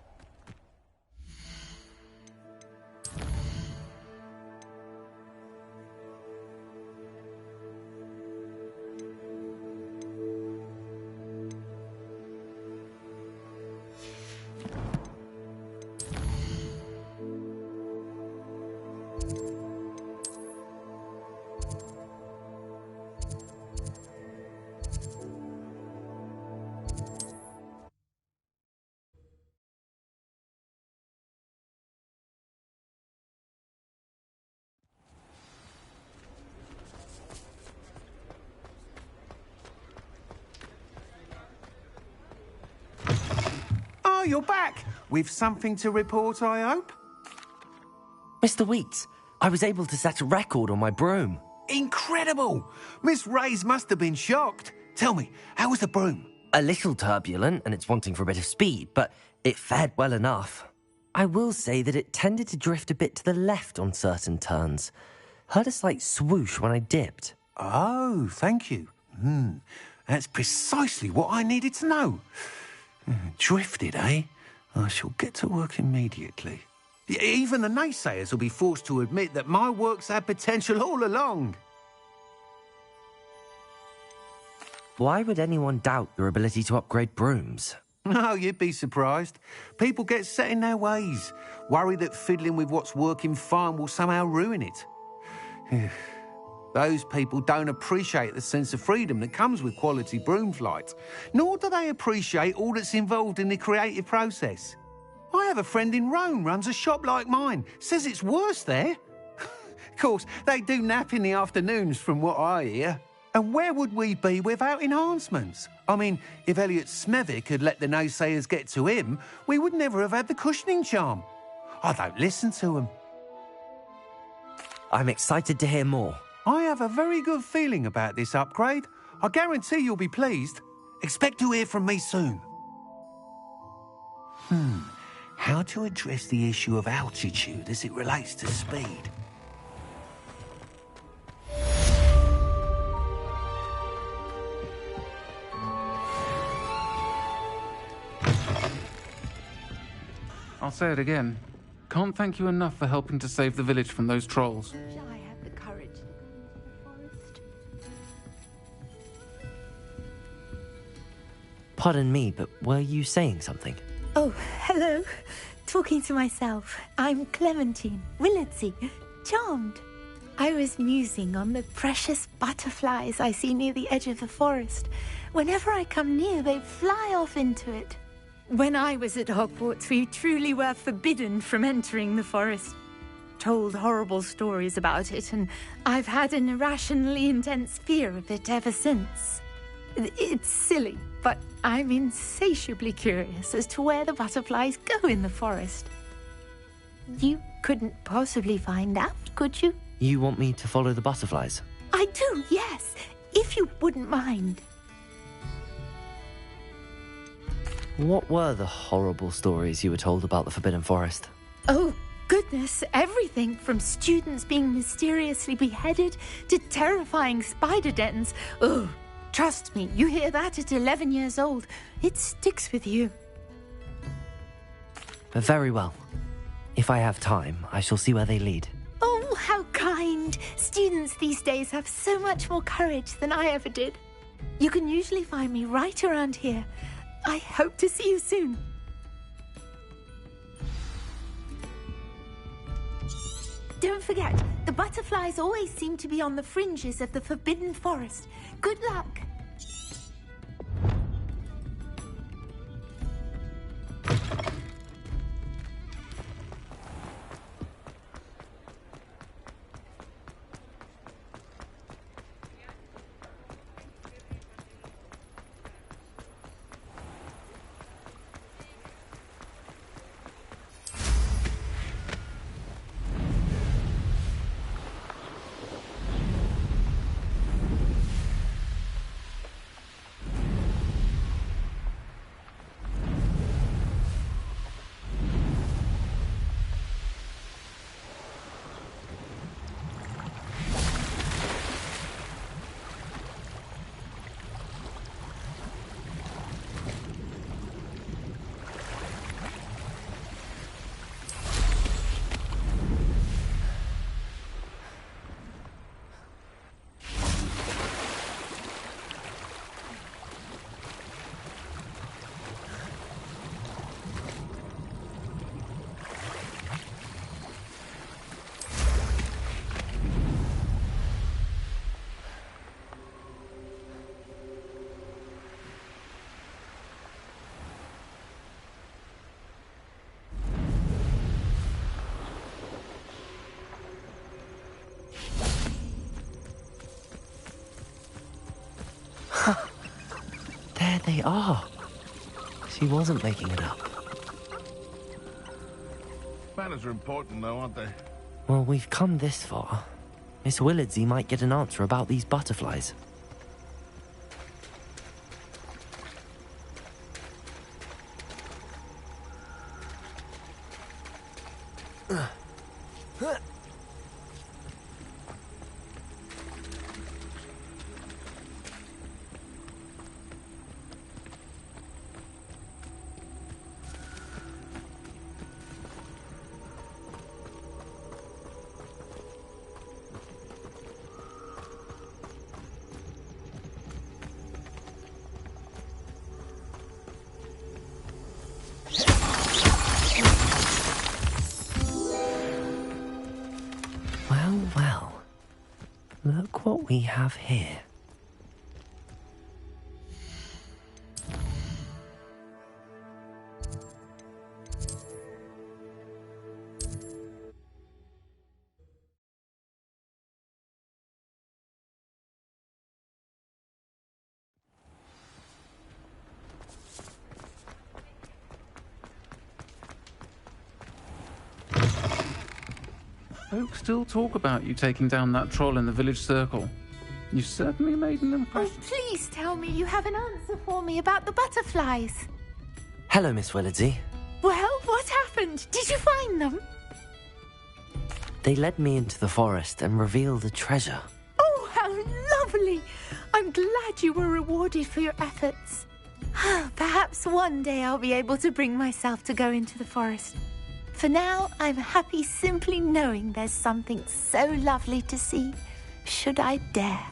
Oh, you're back! With something to report, I hope? Mr. Weeks, I was able to set a record on my broom. Incredible! Miss Reyes must have been shocked. Tell me, how was the broom? A little turbulent, and it's wanting for a bit of speed, but it fared well enough. I will say that it tended to drift a bit to the left on certain turns. Heard a slight swoosh when I dipped. Oh, thank you. That's precisely what I needed to know. Drifted, eh? I shall get to work immediately. Even the naysayers will be forced to admit that my work's had potential all along. Why would anyone doubt your ability to upgrade brooms? Oh, you'd be surprised. People get set in their ways, worry that fiddling with what's working fine will somehow ruin it. Those people don't appreciate the sense of freedom that comes with quality broom flight, nor do they appreciate all that's involved in the creative process. I have a friend in Rome runs a shop like mine, says it's worse there. Of course, they do nap in the afternoons from what I hear. And where would we be without enhancements? I mean, if Elliot Smethwick had let the naysayers get to him, we would never have had the cushioning charm. I don't listen to him. I'm excited to hear more. I have a very good feeling about this upgrade. I guarantee you'll be pleased. Expect to hear from me soon. How to address the issue of altitude as it relates to speed? I'll say it again. Can't thank you enough for helping to save the village from those trolls. Shall I have the courage to go into the forest? Pardon me, but were you saying something? Oh, hello. Talking to myself. I'm Clementine Willardsey. Charmed. I was musing on the precious butterflies I see near the edge of the forest. Whenever I come near, they fly off into it. When I was at Hogwarts, we truly were forbidden from entering the forest. Told horrible stories about it, and I've had an irrationally intense fear of it ever since. It's silly, but I'm insatiably curious as to where the butterflies go in the forest. You couldn't possibly find out, could you? You want me to follow the butterflies? I do, yes, if you wouldn't mind. What were the horrible stories you were told about the Forbidden Forest? Oh, goodness, everything from students being mysteriously beheaded to terrifying spider dens. Oh, trust me, you hear that at 11 years old. It sticks with you. Very well. If I have time, I shall see where they lead. Oh, how kind. Students these days have so much more courage than I ever did. You can usually find me right around here. I hope to see you soon. Don't forget, the butterflies always seem to be on the fringes of the Forbidden Forest. Good luck. There they are. She wasn't making it up. Manners are important, though, aren't they? Well, we've come this far. Miss Willardsey might get an answer about these butterflies. what we have here. Folks still talk about you taking down that troll in the village circle. You certainly made an impression. Oh, please tell me you have an answer for me about the butterflies. Hello, Miss Willardsey. Well, what happened? Did you find them? They led me into the forest and revealed a treasure. Oh, how lovely! I'm glad you were rewarded for your efforts. Perhaps one day I'll be able to bring myself to go into the forest. For now, I'm happy simply knowing there's something so lovely to see, should I dare.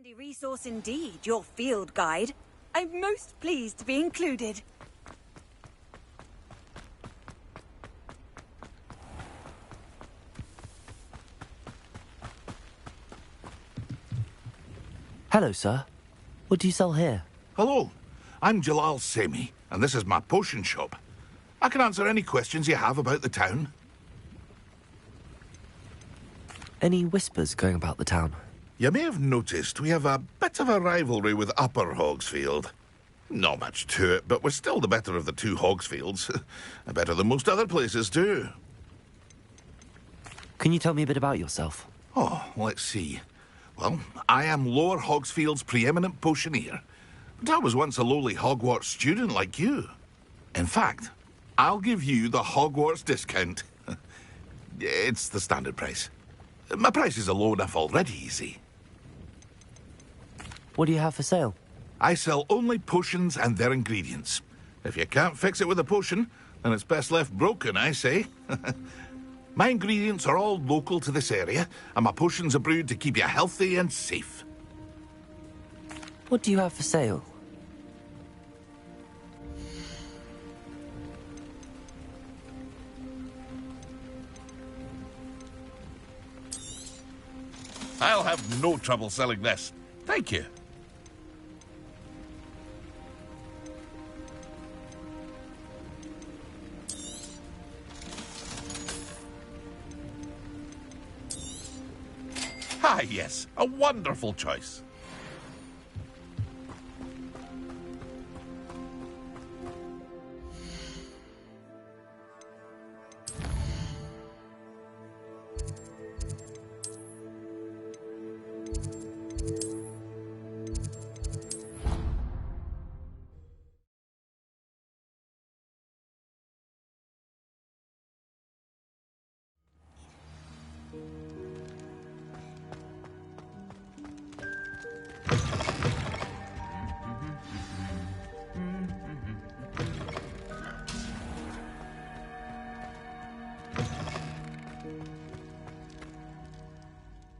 Handy resource indeed, your field guide. I'm most pleased to be included. Hello, sir. What do you sell here? Hello, I'm Jalal Semi, and this is my potion shop. I can answer any questions you have about the town. Any whispers going about the town? You may have noticed we have a bit of a rivalry with Upper Hogsfield. Not much to it, but we're still the better of the two Hogsfields. Better than most other places, too. Can you tell me a bit about yourself? Oh, let's see. Well, I am Lower Hogsfield's preeminent potioneer. But I was once a lowly Hogwarts student like you. In fact, I'll give you the Hogwarts discount. It's the standard price. My prices are low enough already, you see. What do you have for sale? I sell only potions and their ingredients. If you can't fix it with a potion, then it's best left broken, I say. My ingredients are all local to this area, and my potions are brewed to keep you healthy and safe. What do you have for sale? I'll have no trouble selling this. Thank you. Ah, yes. A wonderful choice.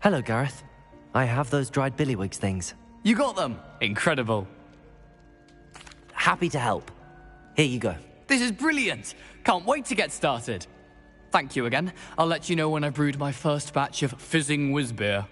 Hello, Gareth. I have those dried billywigs things. You got them! Incredible. Happy to help. Here you go. This is brilliant! Can't wait to get started. Thank you again. I'll let you know when I've brewed my first batch of fizzing whiz-beer.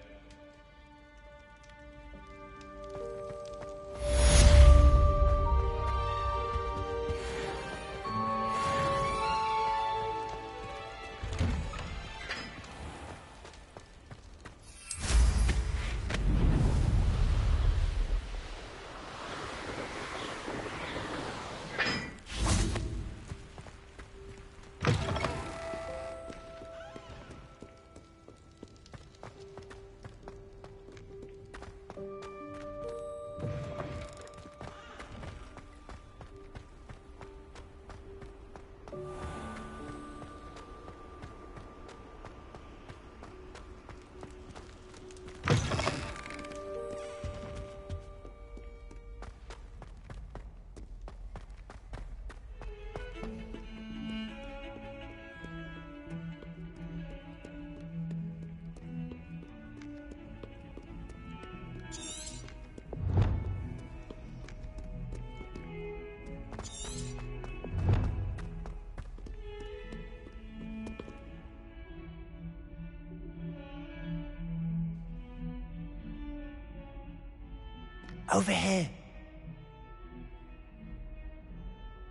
Over here.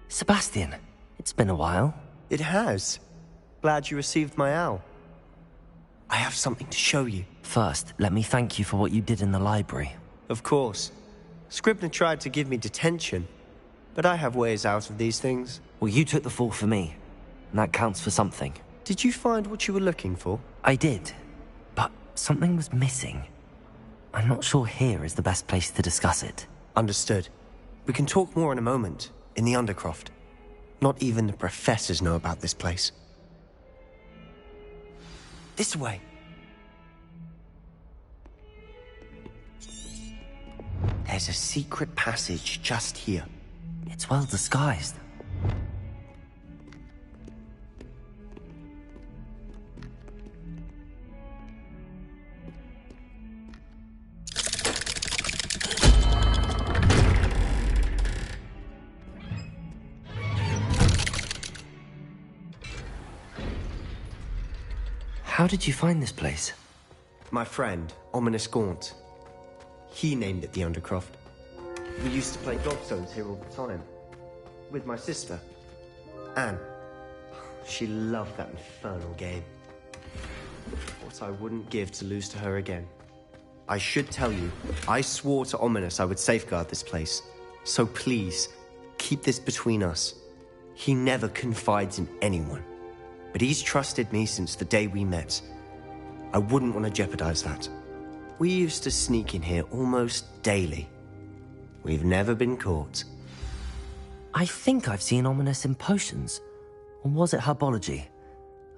Sebastian, it's been a while. It has. Glad you received my owl. I have something to show you. First, let me thank you for what you did in the library. Of course. Scribner tried to give me detention, but I have ways out of these things. Well, you took the fall for me, and that counts for something. Did you find what you were looking for? I did, but something was missing. I'm not sure here is the best place to discuss it. Understood. We can talk more in a moment, in the Undercroft. Not even the professors know about this place. This way. There's a secret passage just here. It's well disguised. How did you find this place? My friend, Ominous Gaunt. He named it the Undercroft. We used to play gobstones here all the time. With my sister, Anne. She loved that infernal game. What I wouldn't give to lose to her again. I should tell you, I swore to Ominous I would safeguard this place. So please, keep this between us. He never confides in anyone. But he's trusted me since the day we met. I wouldn't want to jeopardize that. We used to sneak in here almost daily. We've never been caught. I think I've seen Ominous in potions. Or was it herbology?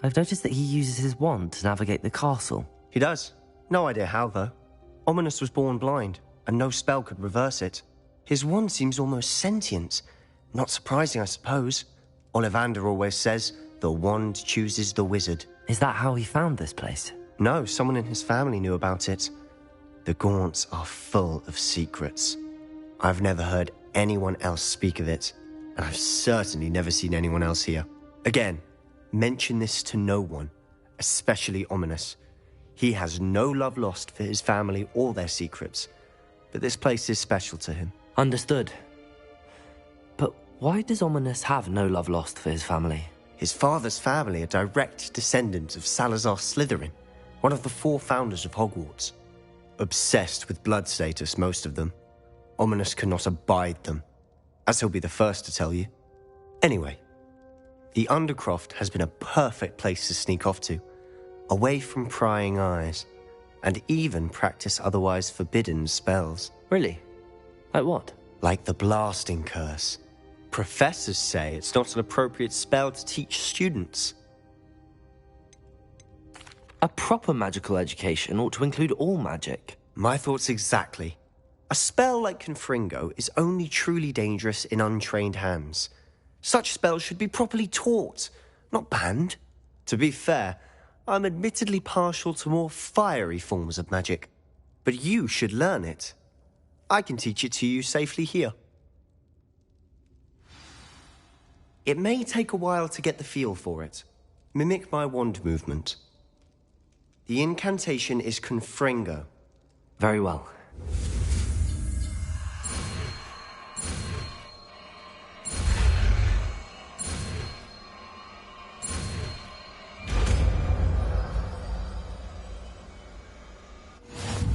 I've noticed that he uses his wand to navigate the castle. He does. No idea how, though. Ominous was born blind, and no spell could reverse it. His wand seems almost sentient. Not surprising, I suppose. Ollivander always says, the wand chooses the wizard. Is that how he found this place? No, someone in his family knew about it. The Gaunts are full of secrets. I've never heard anyone else speak of it, and I've certainly never seen anyone else here. Again, mention this to no one, especially Ominous. He has no love lost for his family or their secrets, but this place is special to him. Understood. But why does Ominous have no love lost for his family? His father's family are direct descendants of Salazar Slytherin, one of the 4 founders of Hogwarts. Obsessed with blood status, most of them. Ominous cannot abide them, as he'll be the first to tell you. Anyway, the Undercroft has been a perfect place to sneak off to, away from prying eyes, and even practice otherwise forbidden spells. Really? Like what? Like the Blasting Curse. Professors say it's not an appropriate spell to teach students. A proper magical education ought to include all magic. My thoughts exactly. A spell like Confringo is only truly dangerous in untrained hands. Such spells should be properly taught, not banned. To be fair, I'm admittedly partial to more fiery forms of magic. But you should learn it. I can teach it to you safely here. It may take a while to get the feel for it. Mimic my wand movement. The incantation is Confringo. Very well.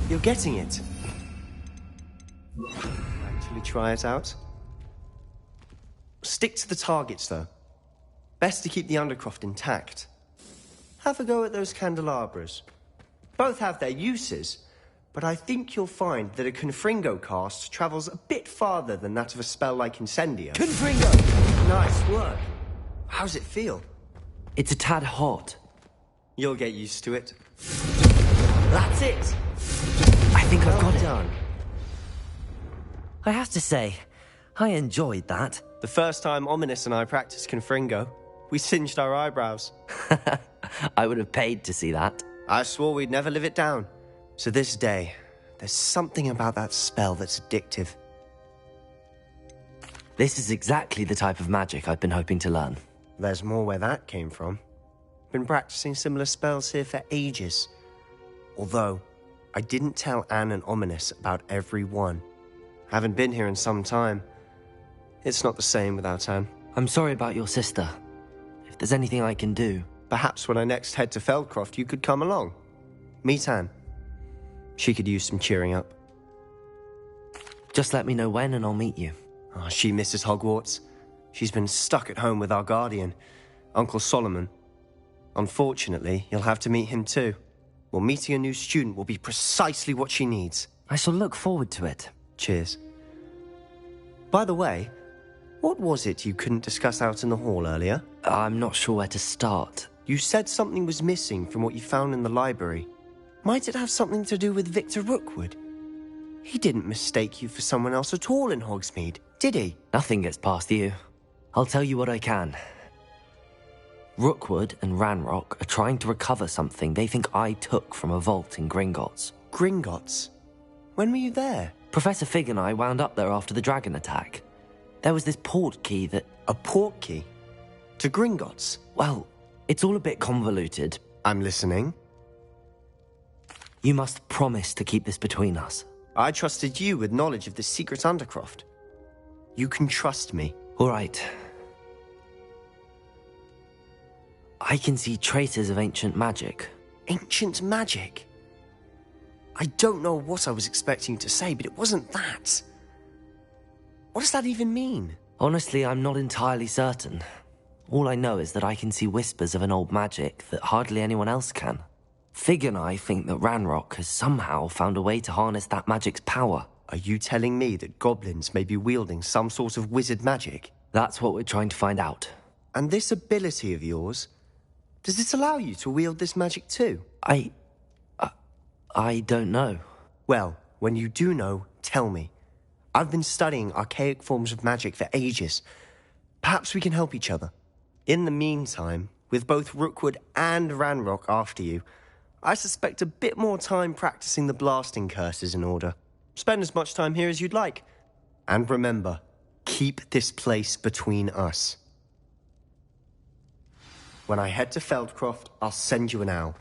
You're getting it. Actually try it out. Stick to the targets, though. Best to keep the Undercroft intact. Have a go at those candelabras. Both have their uses, but I think you'll find that a Confringo cast travels a bit farther than that of a spell like Incendio. Confringo! Nice work. How's it feel? It's a tad hot. You'll get used to it. That's it! I think I've got it. Done. I have to say, I enjoyed that. The first time Ominous and I practiced Confringo, we singed our eyebrows. I would have paid to see that. I swore we'd never live it down. So this day, there's something about that spell that's addictive. This is exactly the type of magic I've been hoping to learn. There's more where that came from. Been practicing similar spells here for ages. Although, I didn't tell Anne and Ominous about every one. Haven't been here in some time. It's not the same without Anne. I'm sorry about your sister. If there's anything I can do... Perhaps when I next head to Feldcroft, you could come along. Meet Anne. She could use some cheering up. Just let me know when and I'll meet you. Oh, she misses Hogwarts. She's been stuck at home with our guardian, Uncle Solomon. Unfortunately, you'll have to meet him too. Well, meeting a new student will be precisely what she needs. I shall look forward to it. Cheers. By the way, what was it you couldn't discuss out in the hall earlier? I'm not sure where to start. You said something was missing from what you found in the library. Might it have something to do with Victor Rookwood? He didn't mistake you for someone else at all in Hogsmeade, did he? Nothing gets past you. I'll tell you what I can. Rookwood and Ranrock are trying to recover something they think I took from a vault in Gringotts. Gringotts? When were you there? Professor Fig and I wound up there after the dragon attack. There was this port key that... A port key? To Gringotts? Well, it's all a bit convoluted. I'm listening. You must promise to keep this between us. I trusted you with knowledge of the secret Undercroft. You can trust me. All right. I can see traces of ancient magic. Ancient magic? I don't know what I was expecting to say, but it wasn't that. What does that even mean? Honestly, I'm not entirely certain. All I know is that I can see whispers of an old magic that hardly anyone else can. Fig and I think that Ranrock has somehow found a way to harness that magic's power. Are you telling me that goblins may be wielding some sort of wizard magic? That's what we're trying to find out. And this ability of yours, does it allow you to wield this magic too? I don't know. Well, when you do know, tell me. I've been studying archaic forms of magic for ages. Perhaps we can help each other. In the meantime, with both Rookwood and Ranrock after you, I suspect a bit more time practicing the blasting curse is in order. Spend as much time here as you'd like. And remember, keep this place between us. When I head to Feldcroft, I'll send you an owl.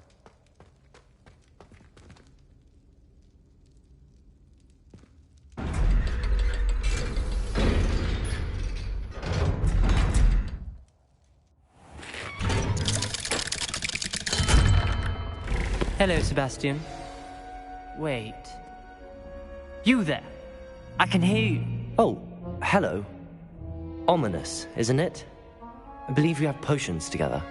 Hello, Sebastian. Wait. You there? I can hear you. Oh, hello. Ominous, isn't it? I believe we have potions together.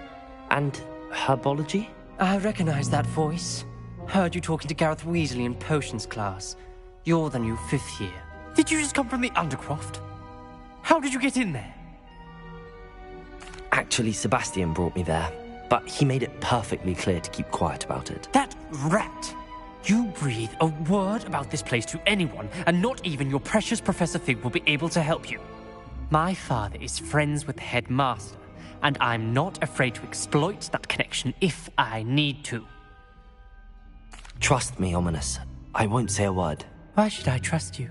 And herbology? I recognize that voice. Heard you talking to Gareth Weasley in potions class. You're the new 5th year. Did you just come from the Undercroft? How did you get in there? Actually, Sebastian brought me there. But he made it perfectly clear to keep quiet about it. That rat! You breathe a word about this place to anyone, and not even your precious Professor Fig will be able to help you. My father is friends with the headmaster, and I'm not afraid to exploit that connection if I need to. Trust me, Ominous. I won't say a word. Why should I trust you?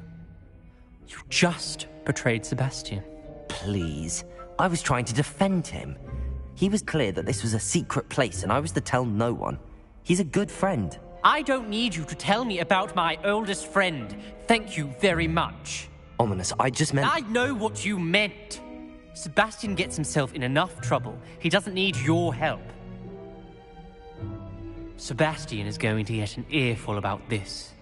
You just betrayed Sebastian. Please. I was trying to defend him. He was clear that this was a secret place and I was to tell no one. He's a good friend. I don't need you to tell me about my oldest friend. Thank you very much. Ominous, I just meant... I know what you meant. Sebastian gets himself in enough trouble. He doesn't need your help. Sebastian is going to get an earful about this.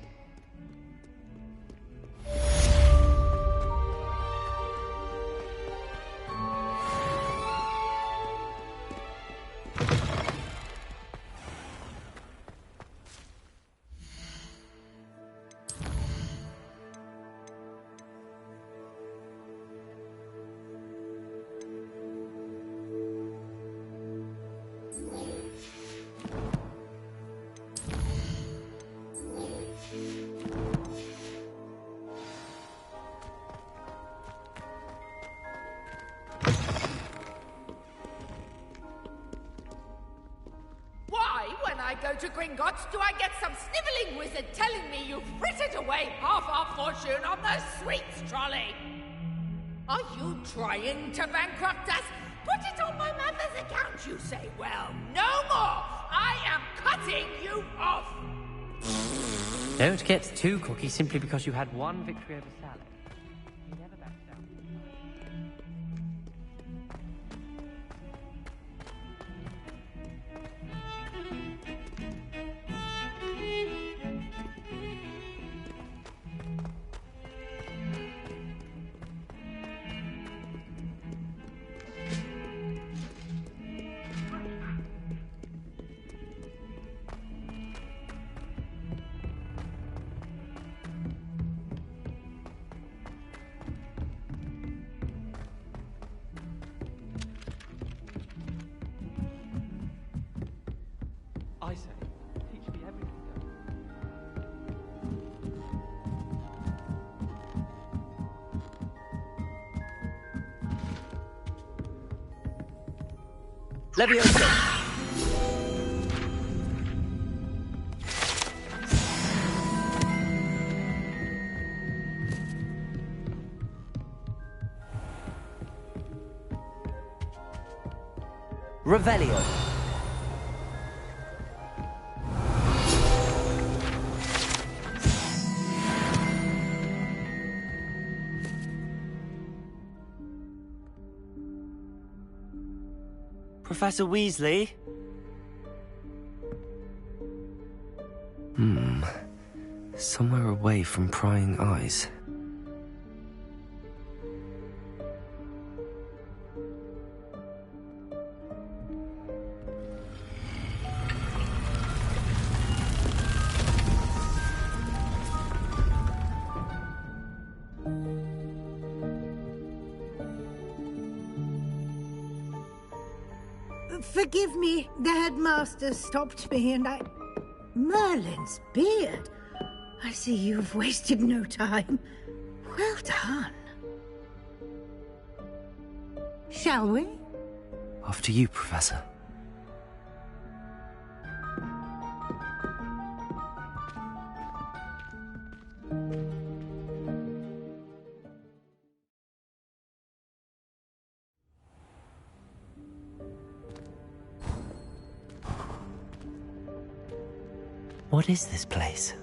To Gringotts, do I get some snivelling wizard telling me you've frittered away half our fortune on the sweets trolley? Are you trying to bankrupt us? Put it on my mother's account, you say. Well, no more! I am cutting you off! Don't get too cocky simply because you had one victory over Sally. You never back down. I say, teach me everything. Leviosa! Revelio. Professor Weasley? Somewhere away from prying eyes. Forgive me, the headmaster stopped me and Merlin's beard. I see you've wasted no time. Well done. Shall we? After you, Professor. What is this place?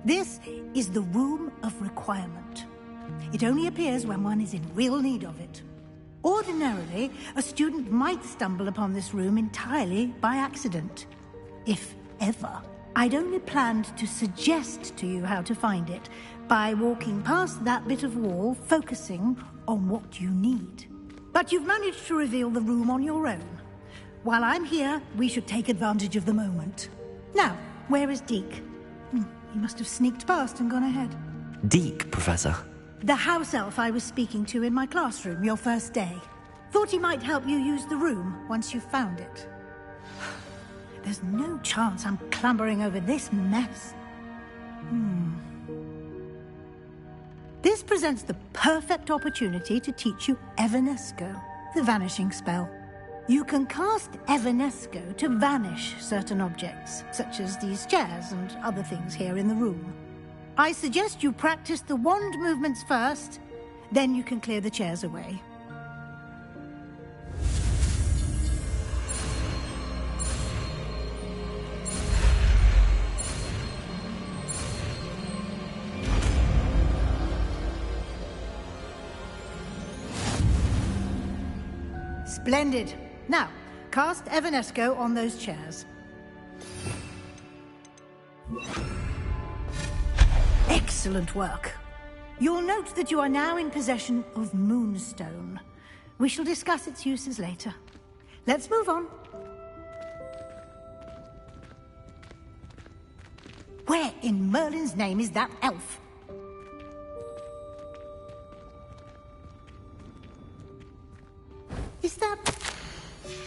This is the Room of Requirement. It only appears when one is in real need of it. Ordinarily, a student might stumble upon this room entirely by accident. If ever. I'd only planned to suggest to you how to find it by walking past that bit of wall, focusing on what you need. But you've managed to reveal the room on your own. While I'm here, we should take advantage of the moment. Now, where is Deke? He must have sneaked past and gone ahead. Deke, Professor. The house elf I was speaking to in my classroom your first day. Thought he might help you use the room once you found it. There's no chance I'm clambering over this mess. This presents the perfect opportunity to teach you Evanesco, the vanishing spell. You can cast Evanesco to vanish certain objects, such as these chairs and other things here in the room. I suggest you practice the wand movements first, then you can clear the chairs away. Splendid. Now, cast Evanesco on those chairs. Excellent work. You'll note that you are now in possession of Moonstone. We shall discuss its uses later. Let's move on. Where in Merlin's name is that elf? Is that...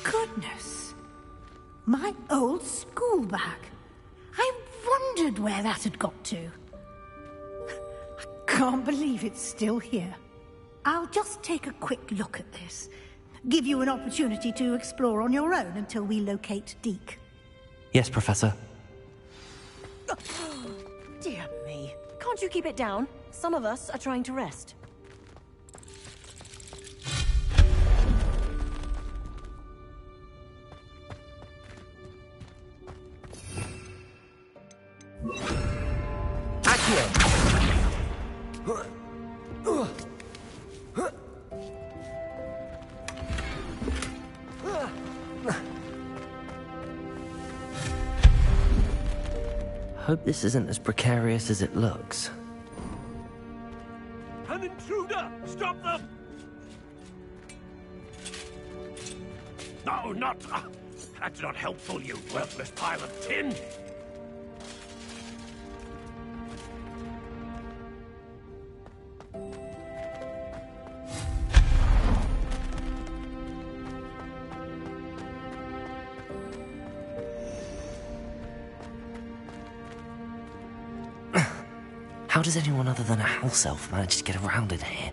Goodness. My old school bag. I wondered where that had got to. I can't believe it's still here. I'll just take a quick look at this. Give you an opportunity to explore on your own until we locate Deke. Yes, Professor. Dear me. Can't you keep it down? Some of us are trying to rest. Hope this isn't as precarious as it looks. An intruder! Stop them! No, not... that's not helpful, you worthless pile of tin! How does anyone other than a house elf manage to get around in here?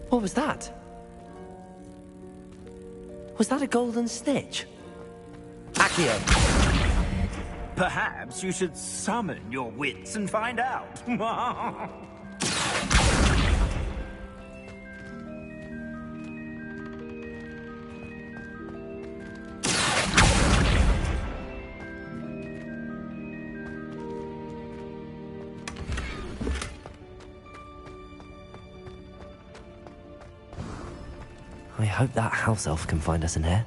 What was that? Was that a golden snitch? Accio! Perhaps you should summon your wits and find out. I hope that house elf can find us in here.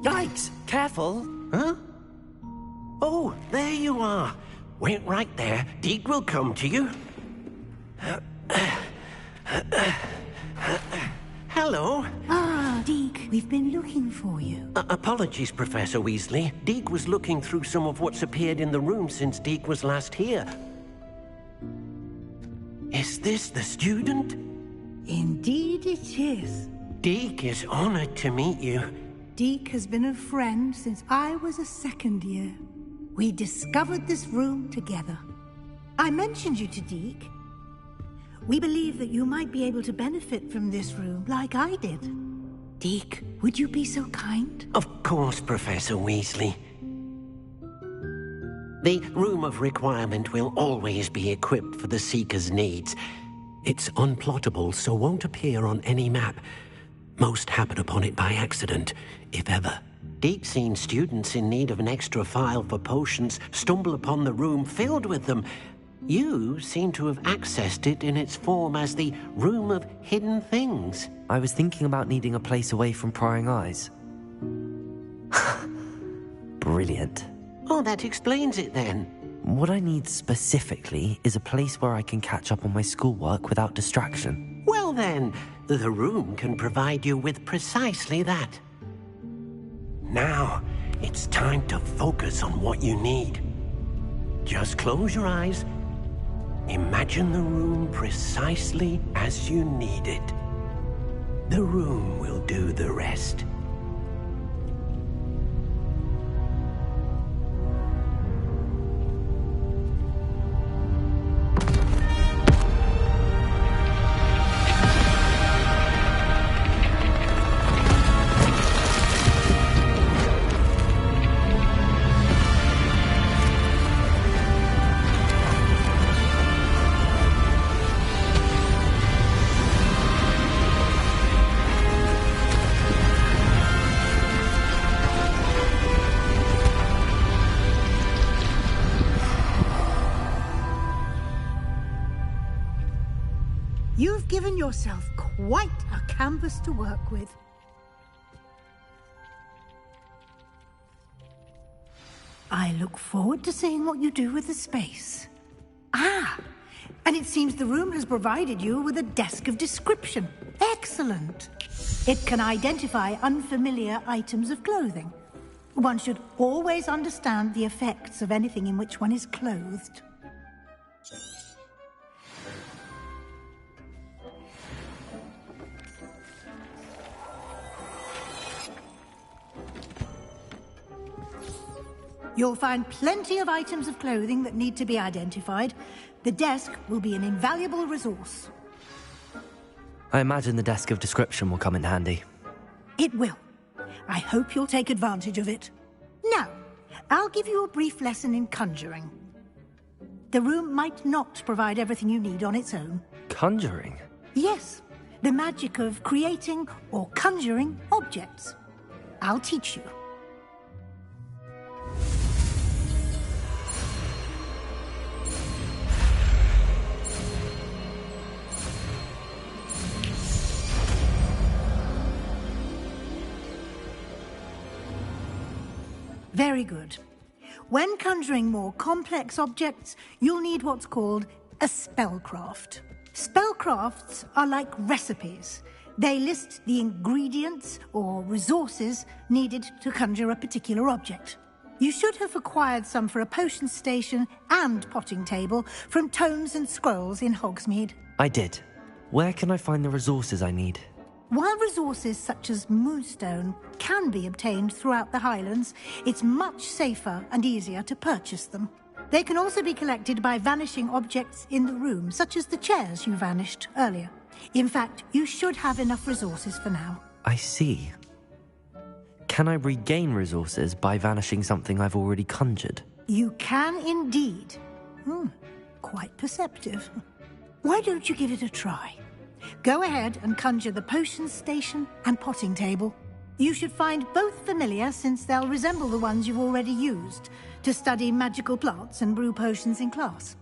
Yikes! Careful! Huh? Oh, there you are. Wait right there. Deke will come to you. Hello. Ah, Deke, we've been looking for you. Apologies, Professor Weasley. Deke was looking through some of what's appeared in the room since Deke was last here. Is this the student? Indeed it is. Deke is honored to meet you. Deke has been a friend since I was a second year. We discovered this room together. I mentioned you to Deke. We believe that you might be able to benefit from this room like I did. Deke, would you be so kind? Of course, Professor Weasley. The Room of Requirement will always be equipped for the Seeker's needs. It's unplottable, so won't appear on any map. Most happen upon it by accident, if ever. Deke's seen students in need of an extra file for potions stumble upon the room filled with them. You seem to have accessed it in its form as the Room of Hidden Things. I was thinking about needing a place away from prying eyes. Brilliant. Oh, that explains it then. What I need specifically is a place where I can catch up on my schoolwork without distraction. Well then, the room can provide you with precisely that. Now, it's time to focus on what you need. Just close your eyes. Imagine the room precisely as you need it. The room will do the rest. You've given yourself quite a canvas to work with. I look forward to seeing what you do with the space. Ah, and it seems the room has provided you with a desk of description. Excellent. It can identify unfamiliar items of clothing. One should always understand the effects of anything in which one is clothed. You'll find plenty of items of clothing that need to be identified. The desk will be an invaluable resource. I imagine the desk of description will come in handy. It will. I hope you'll take advantage of it. Now, I'll give you a brief lesson in conjuring. The room might not provide everything you need on its own. Conjuring? Yes, the magic of creating or conjuring objects. I'll teach you. Very good. When conjuring more complex objects, you'll need what's called a spellcraft. Spellcrafts are like recipes. They list the ingredients or resources needed to conjure a particular object. You should have acquired some for a potion station and potting table from tomes and scrolls in Hogsmeade. I did. Where can I find the resources I need? While resources such as moonstone can be obtained throughout the Highlands, it's much safer and easier to purchase them. They can also be collected by vanishing objects in the room, such as the chairs you vanished earlier. In fact, you should have enough resources for now. I see. Can I regain resources by vanishing something I've already conjured? You can indeed. Quite perceptive. Why don't you give it a try? Go ahead and conjure the potion station and potting table. You should find both familiar, since they'll resemble the ones you've already used to study magical plants and brew potions in class.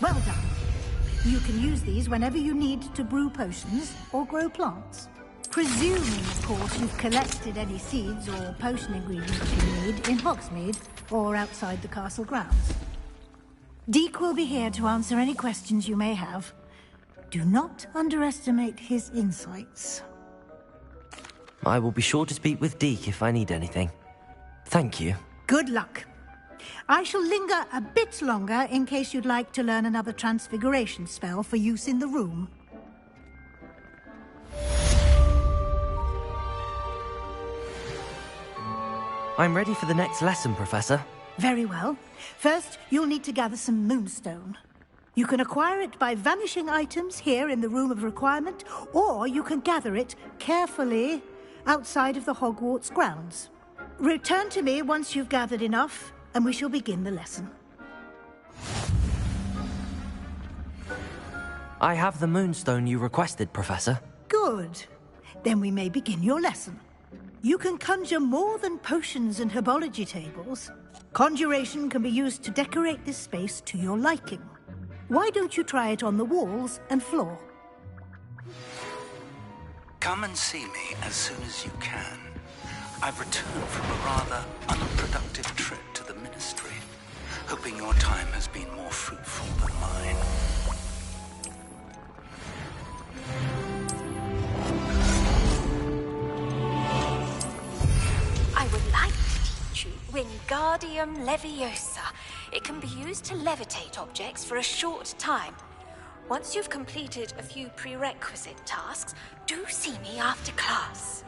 Well done. You can use these whenever you need to brew potions or grow plants. Presuming, of course, you've collected any seeds or potion ingredients you need in Hogsmeade or outside the castle grounds. Deek will be here to answer any questions you may have. Do not underestimate his insights. I will be sure to speak with Deek if I need anything. Thank you. Good luck. I shall linger a bit longer in case you'd like to learn another transfiguration spell for use in the room. I'm ready for the next lesson, Professor. Very well. First, you'll need to gather some moonstone. You can acquire it by vanishing items here in the Room of Requirement, or you can gather it carefully outside of the Hogwarts grounds. Return to me once you've gathered enough, and we shall begin the lesson. I have the moonstone you requested, Professor. Good. Then we may begin your lesson. You can conjure more than potions and herbology tables. Conjuration can be used to decorate this space to your liking. Why don't you try it on the walls and floor? Come and see me as soon as you can. I've returned from a rather unproductive trip to the Ministry, hoping your time has been more fruitful than mine. I would like to teach you Wingardium Leviosa. It can be used to levitate objects for a short time. Once you've completed a few prerequisite tasks, do see me after class.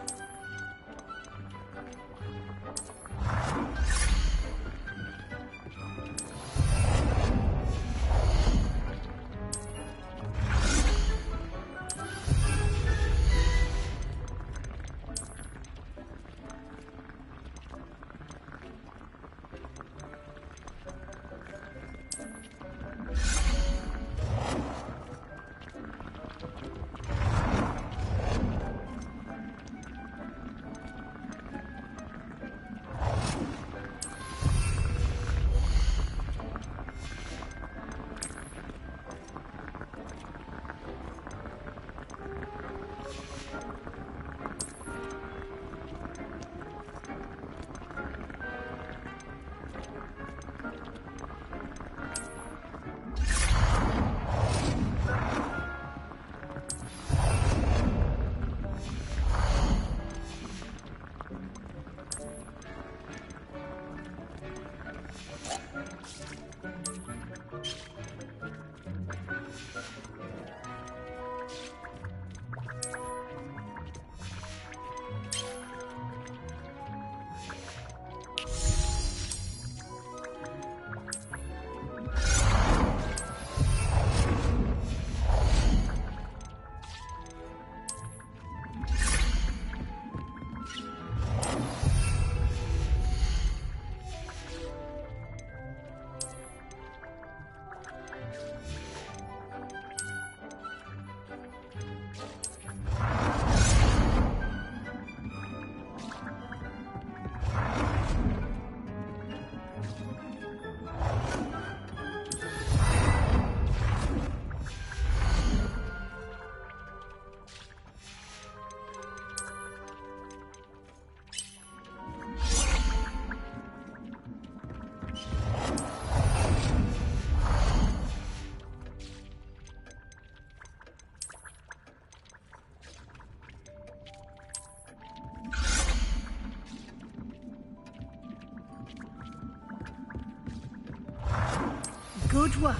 Good work.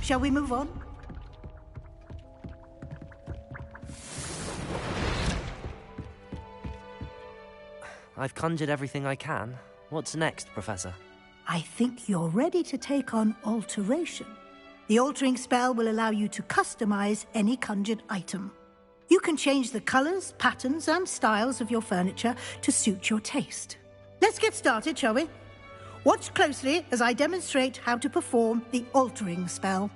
Shall we move on? I've conjured everything I can. What's next, Professor? I think you're ready to take on alteration. The altering spell will allow you to customize any conjured item. You can change the colors, patterns, and styles of your furniture to suit your taste. Let's get started, shall we? Watch closely as I demonstrate how to perform the altering spell.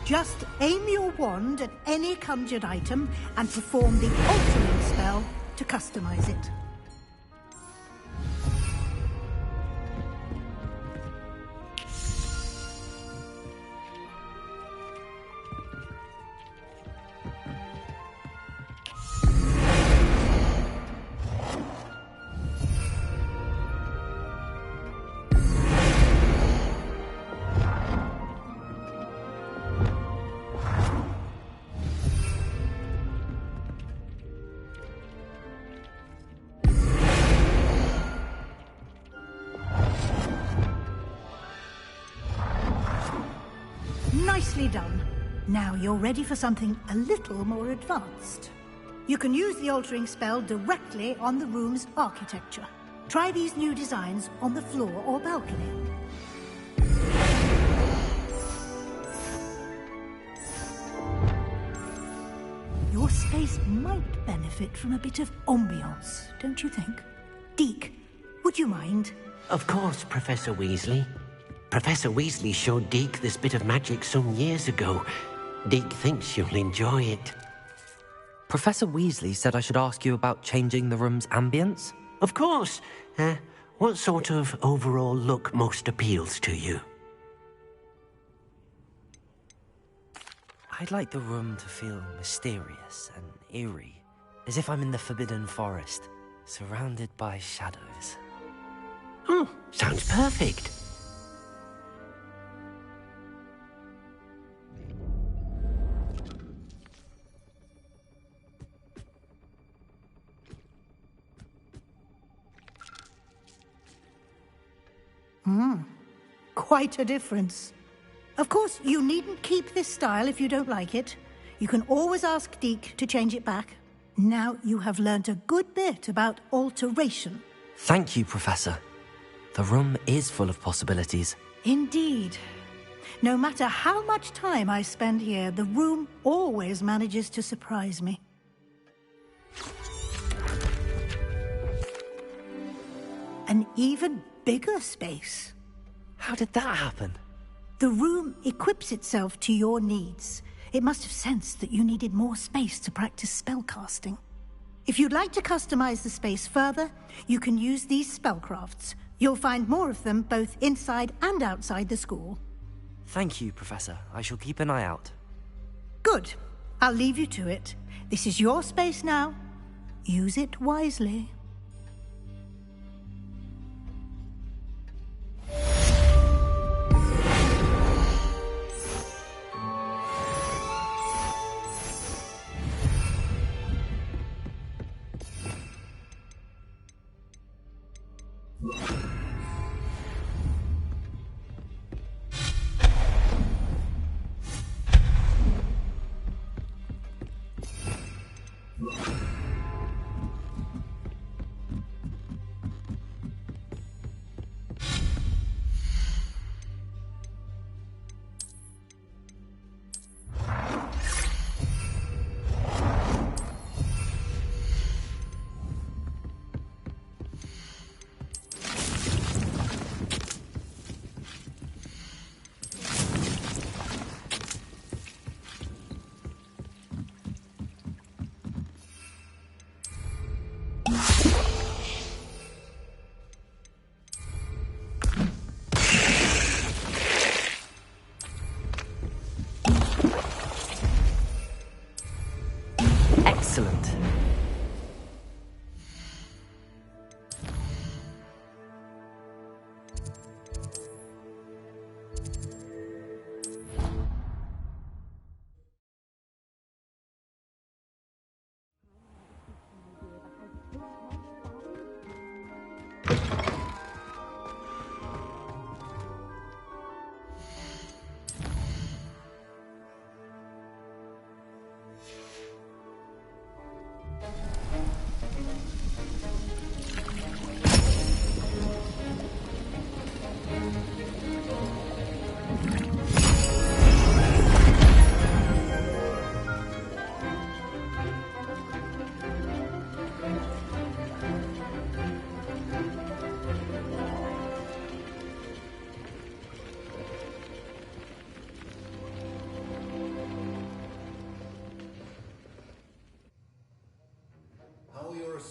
Just aim your wand at any conjured item and perform the altering spell to customize it. Nicely done. Now you're ready for something a little more advanced. You can use the altering spell directly on the room's architecture. Try these new designs on the floor or balcony. Your space might benefit from a bit of ambiance, don't you think? Deke, would you mind? Of course, Professor Weasley. Professor Weasley showed Deke this bit of magic some years ago. Deke thinks you'll enjoy it. Professor Weasley said I should ask you about changing the room's ambience? Of course. What sort of overall look most appeals to you? I'd like the room to feel mysterious and eerie, as if I'm in the Forbidden Forest, surrounded by shadows. Oh, sounds perfect. Quite a difference. Of course, you needn't keep this style if you don't like it. You can always ask Deke to change it back. Now you have learnt a good bit about alteration. Thank you, Professor. The room is full of possibilities. Indeed. No matter how much time I spend here, the room always manages to surprise me. An even bigger space. How did that happen? The room equips itself to your needs. It must have sensed that you needed more space to practice spellcasting. If you'd like to customize the space further, you can use these spellcrafts. You'll find more of them both inside and outside the school. Thank you, Professor. I shall keep an eye out. Good. I'll leave you to it. This is your space now. Use it wisely.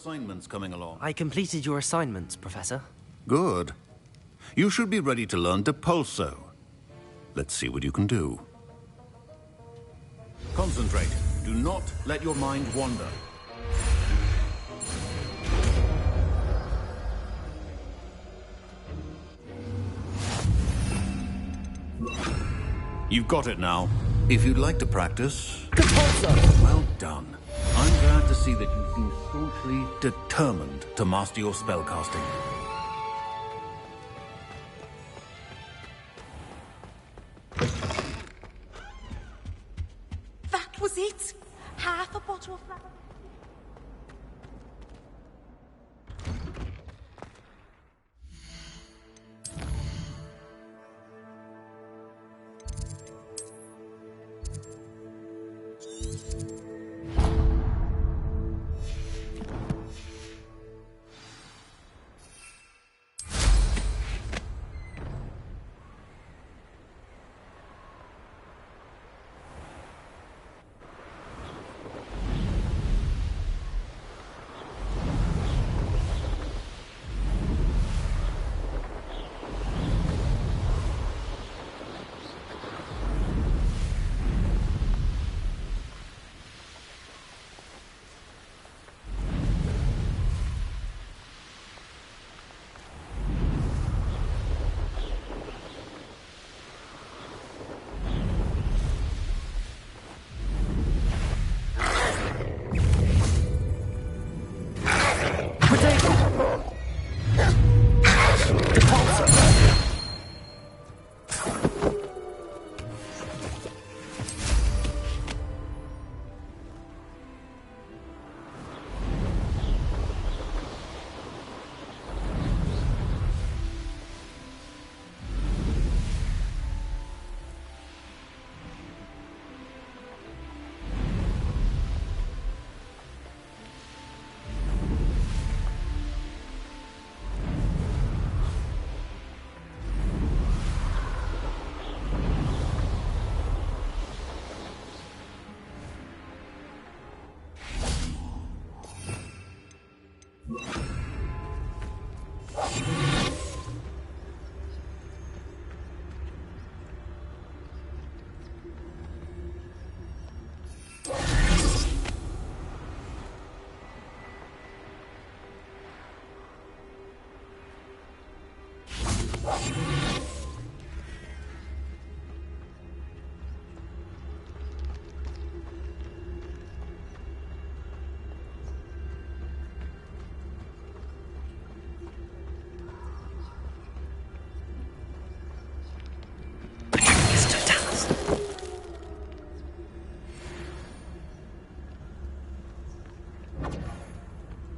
assignments coming along? I completed your assignments, Professor. Good. You should be ready to learn Depulso. Let's see what you can do. Concentrate. Do not let your mind wander. You've got it now. If you'd like to practice... Depulso! Well done. I'm glad to see that you seem staunchly determined to master your spellcasting. That was it? Half a bottle of that?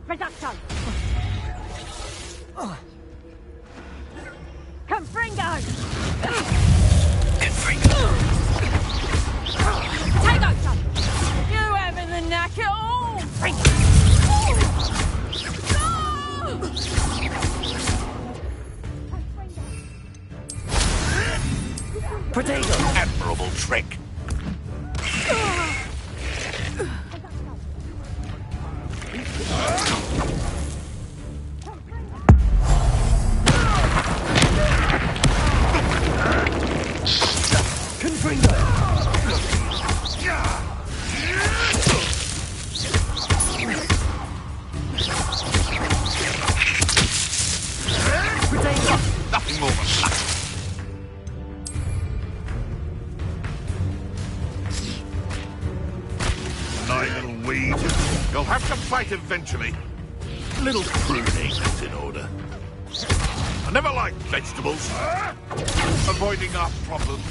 Reduction! Confringo! Take over! You having the knack at all? Potato! Admirable trick. Nothing more than that. Little weed. You'll have to fight eventually. Little pruning, that's in order. I never liked vegetables. Avoiding our problems.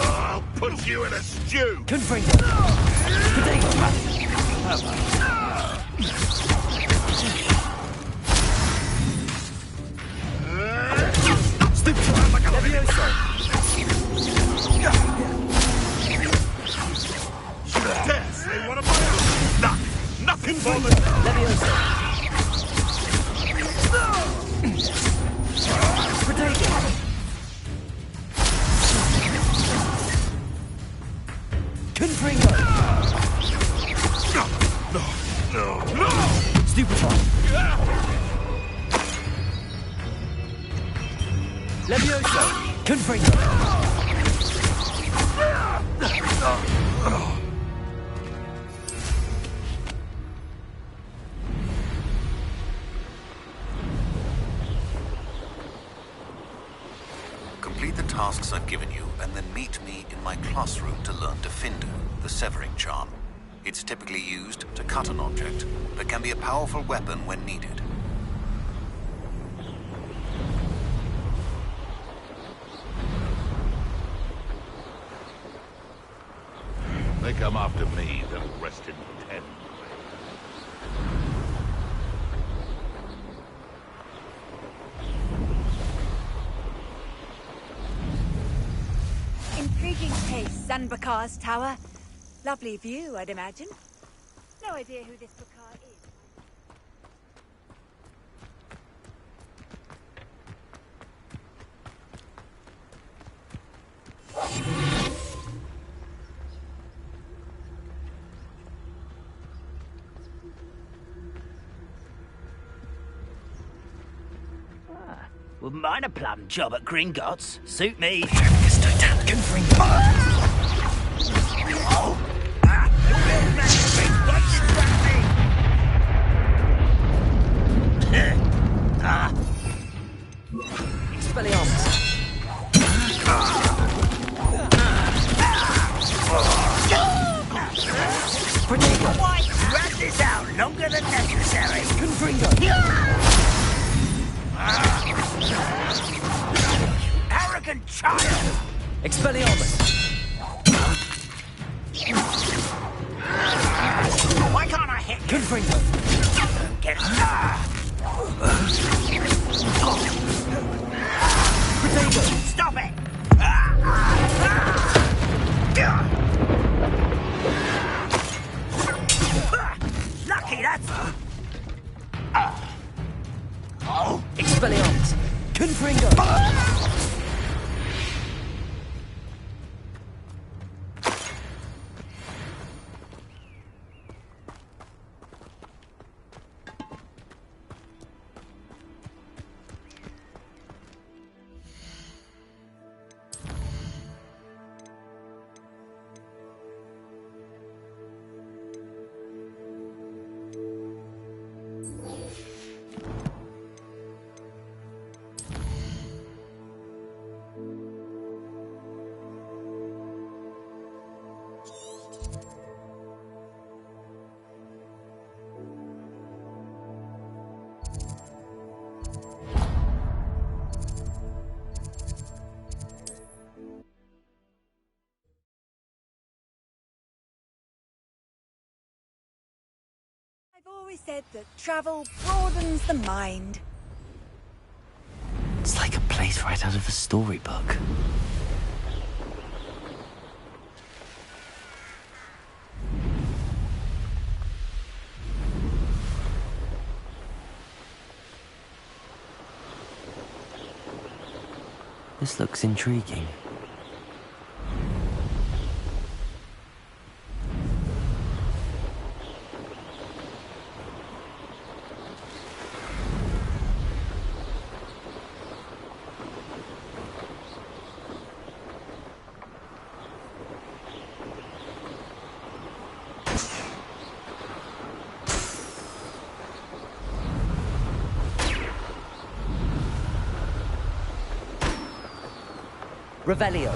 I'll put you in a stew. Nothing more than Confringo! No. Levioso! Confringo! Complete the tasks I've given you, and then meet me in my classroom to learn Defender, the severing charm. It's typically used to cut an object, but can be a powerful weapon when needed. They come after me, they'll rest in pen. Intriguing place, Zanbakar's tower. Lovely view, I'd imagine. No idea who this Bakar is. Wouldn't mind a plum job at Gringotts. Suit me. Expelliarmus! Why drag this out longer than necessary? Confringo! Arrogant child! Expelliarmus! Why can't I hit you? Confringo! Get Stop it! Lucky that's... Expelliarmus! Confringo! I've always said that travel broadens the mind. It's like a place right out of a storybook. This looks intriguing. Revelio.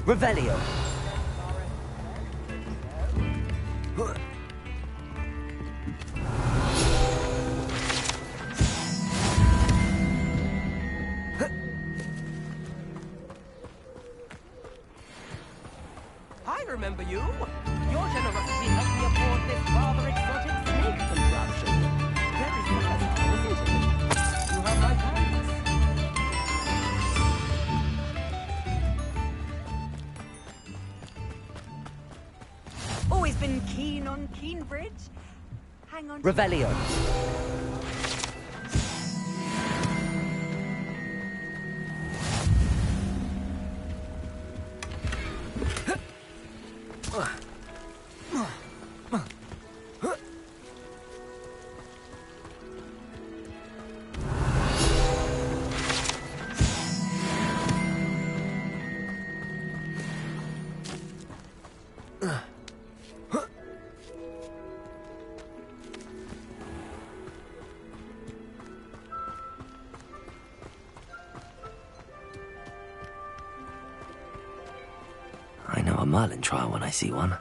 Revelio. remember you. Your generosity helped me afford this rather exotic snake contraption. Very versatile, isn't it? You have my thanks. Always been keen on Keenbridge. Hang on. Revelio. I know a Merlin trial when I see one.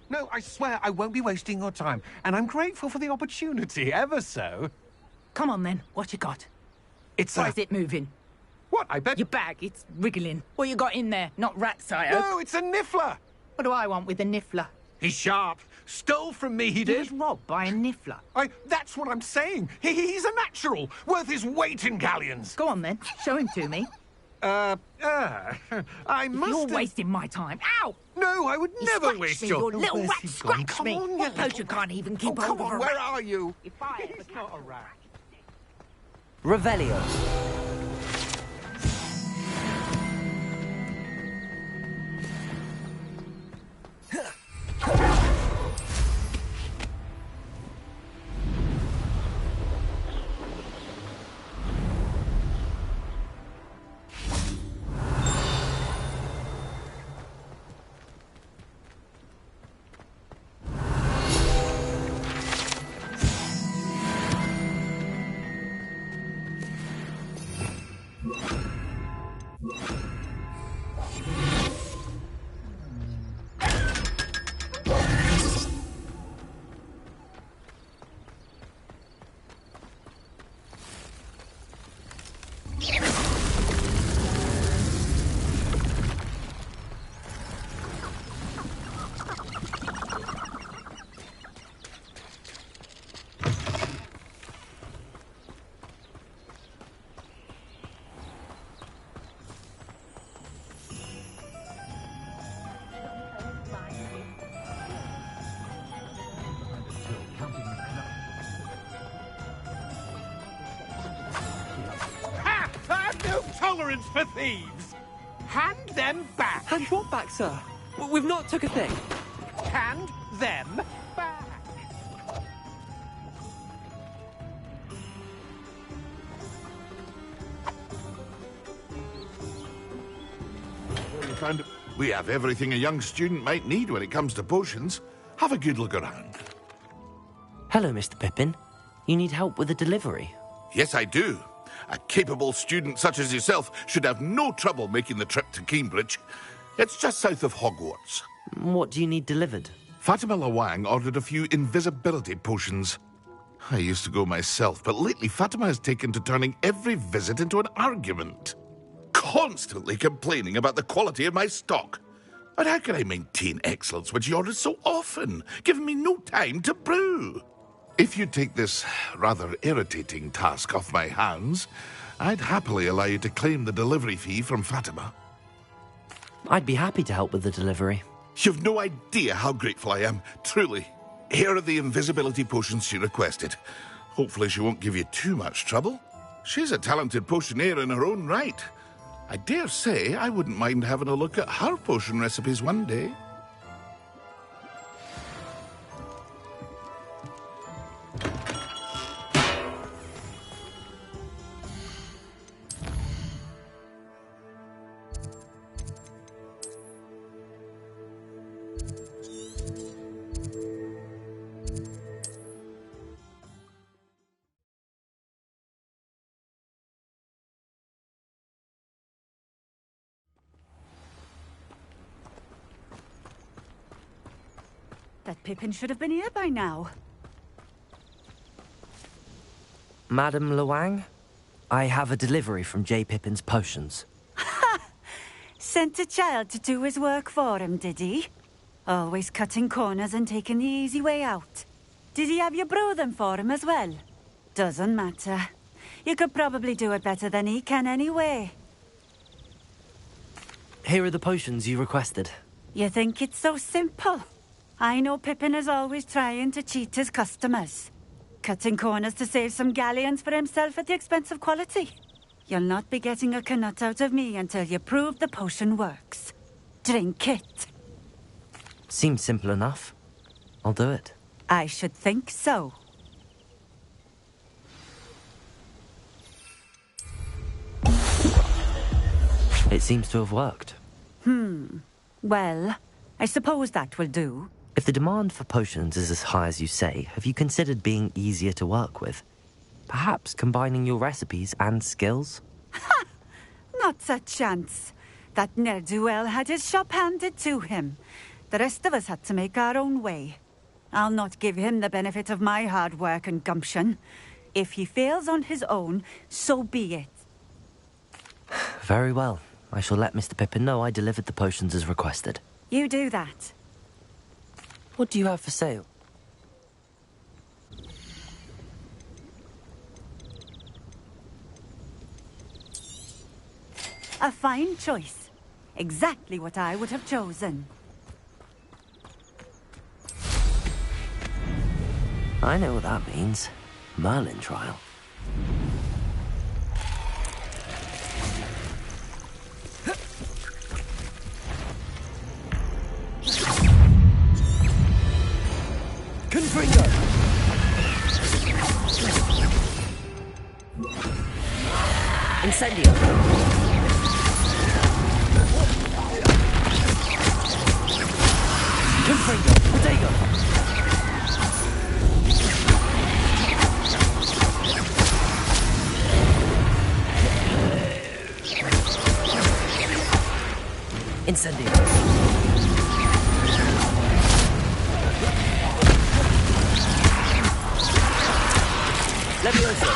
No, I swear I won't be wasting your time, and I'm grateful for the opportunity, ever so. Come on then, what you got? It's Why is it moving? What, I bet... Your bag, it's wriggling. What you got in there? Not rats, I hope. No, it's a niffler! What do I want with a niffler? He's sharp. Stole from me, he did. He was robbed by a niffler. That's what I'm saying. He's a natural, worth his weight in galleons. Go on then, show him to me. I must You're have... wasting my time. Ow! No, I would never waste me, your... You little rat, Come scratch me. on, What poacher can't even keep hold of a where rat? are you? If I ever He's not a rat. Revelio. tolerance for thieves. Hand them back. Hand what back, sir? We've not took a thing. Hand them back. We have everything a young student might need when it comes to potions. Have a good look around. Hello, Mr. Pippin. You need help with a delivery? Yes, I do. A capable student such as yourself should have no trouble making the trip to Cambridge. It's just south of Hogwarts. What do you need delivered? Fatima Lawang ordered a few invisibility potions. I used to go myself, but lately Fatima has taken to turning every visit into an argument. Constantly complaining about the quality of my stock. But how can I maintain excellence when she orders so often, giving me no time to brew? If you take this rather irritating task off my hands, I'd happily allow you to claim the delivery fee from Fatima. I'd be happy to help with the delivery. You've no idea how grateful I am, truly. Here are the invisibility potions she requested. Hopefully she won't give you too much trouble. She's a talented potioneer in her own right. I dare say I wouldn't mind having a look at her potion recipes one day. That Pippin should have been here by now. Madam Lawang, I have a delivery from J. Pippin's potions. Sent a child to do his work for him, did he? Always cutting corners and taking the easy way out. Did he have you brew them for him as well? Doesn't matter. You could probably do it better than he can anyway. Here are the potions you requested. You think it's so simple? I know Pippin is always trying to cheat his customers. Cutting corners to save some galleons for himself at the expense of quality. You'll not be getting a canut out of me until you prove the potion works. Drink it. Seems simple enough. I'll do it. I should think so. It seems to have worked. Well, I suppose that will do. If the demand for potions is as high as you say, have you considered being easier to work with? Perhaps combining your recipes and skills? Not a chance. That ne'er-do-well had his shop handed to him. The rest of us had to make our own way. I'll not give him the benefit of my hard work and gumption. If he fails on his own, so be it. Very well. I shall let Mr. Pippin know I delivered the potions as requested. You do that. What do you have for sale? A fine choice. Exactly what I would have chosen. I know what that means. Merlin trial. Confringo! Incendio! Confringo! Protego! Incendio! Leviosa!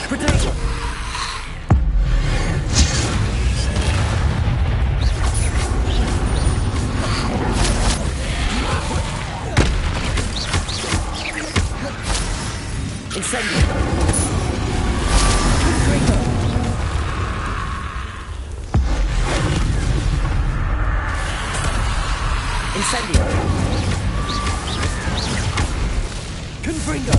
Protego! Incendio! Incendio! Confringo!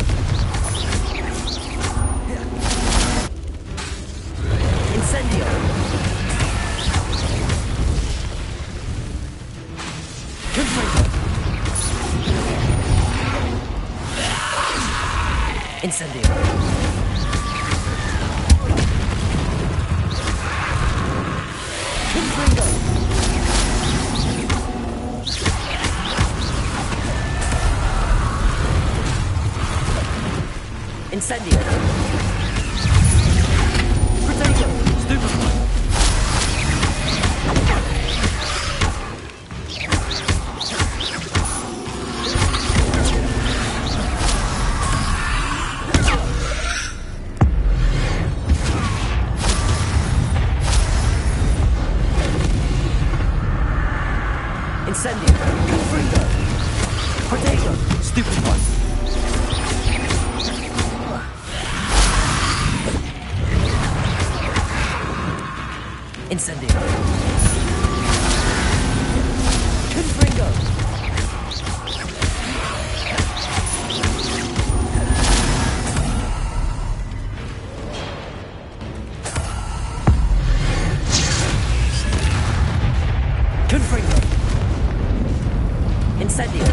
Incendio. Confringo. Incendio. Protego. Stupefy. Incendio. Confringo. Protego. Stupefy. Incendio. Confringo. Confringo. Incendio.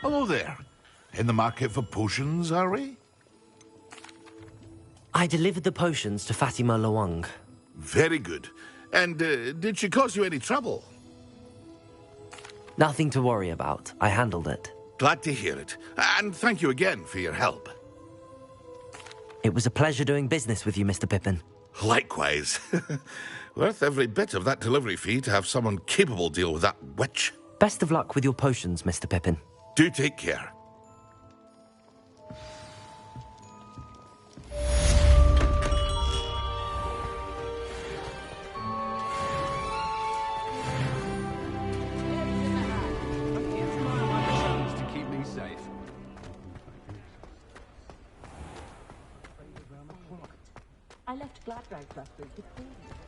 Hello there. In the market for potions, are we? I delivered the potions to Fatima Lawang. Very good. And did she cause you any trouble? Nothing to worry about. I handled it. Glad to hear it. And thank you again for your help. It was a pleasure doing business with you, Mr. Pippin. Likewise. Worth every bit of that delivery fee to have someone capable deal with that witch. Best of luck with your potions, Mr. Pippin. Do take care. I left Jackdaw'S last week to call you.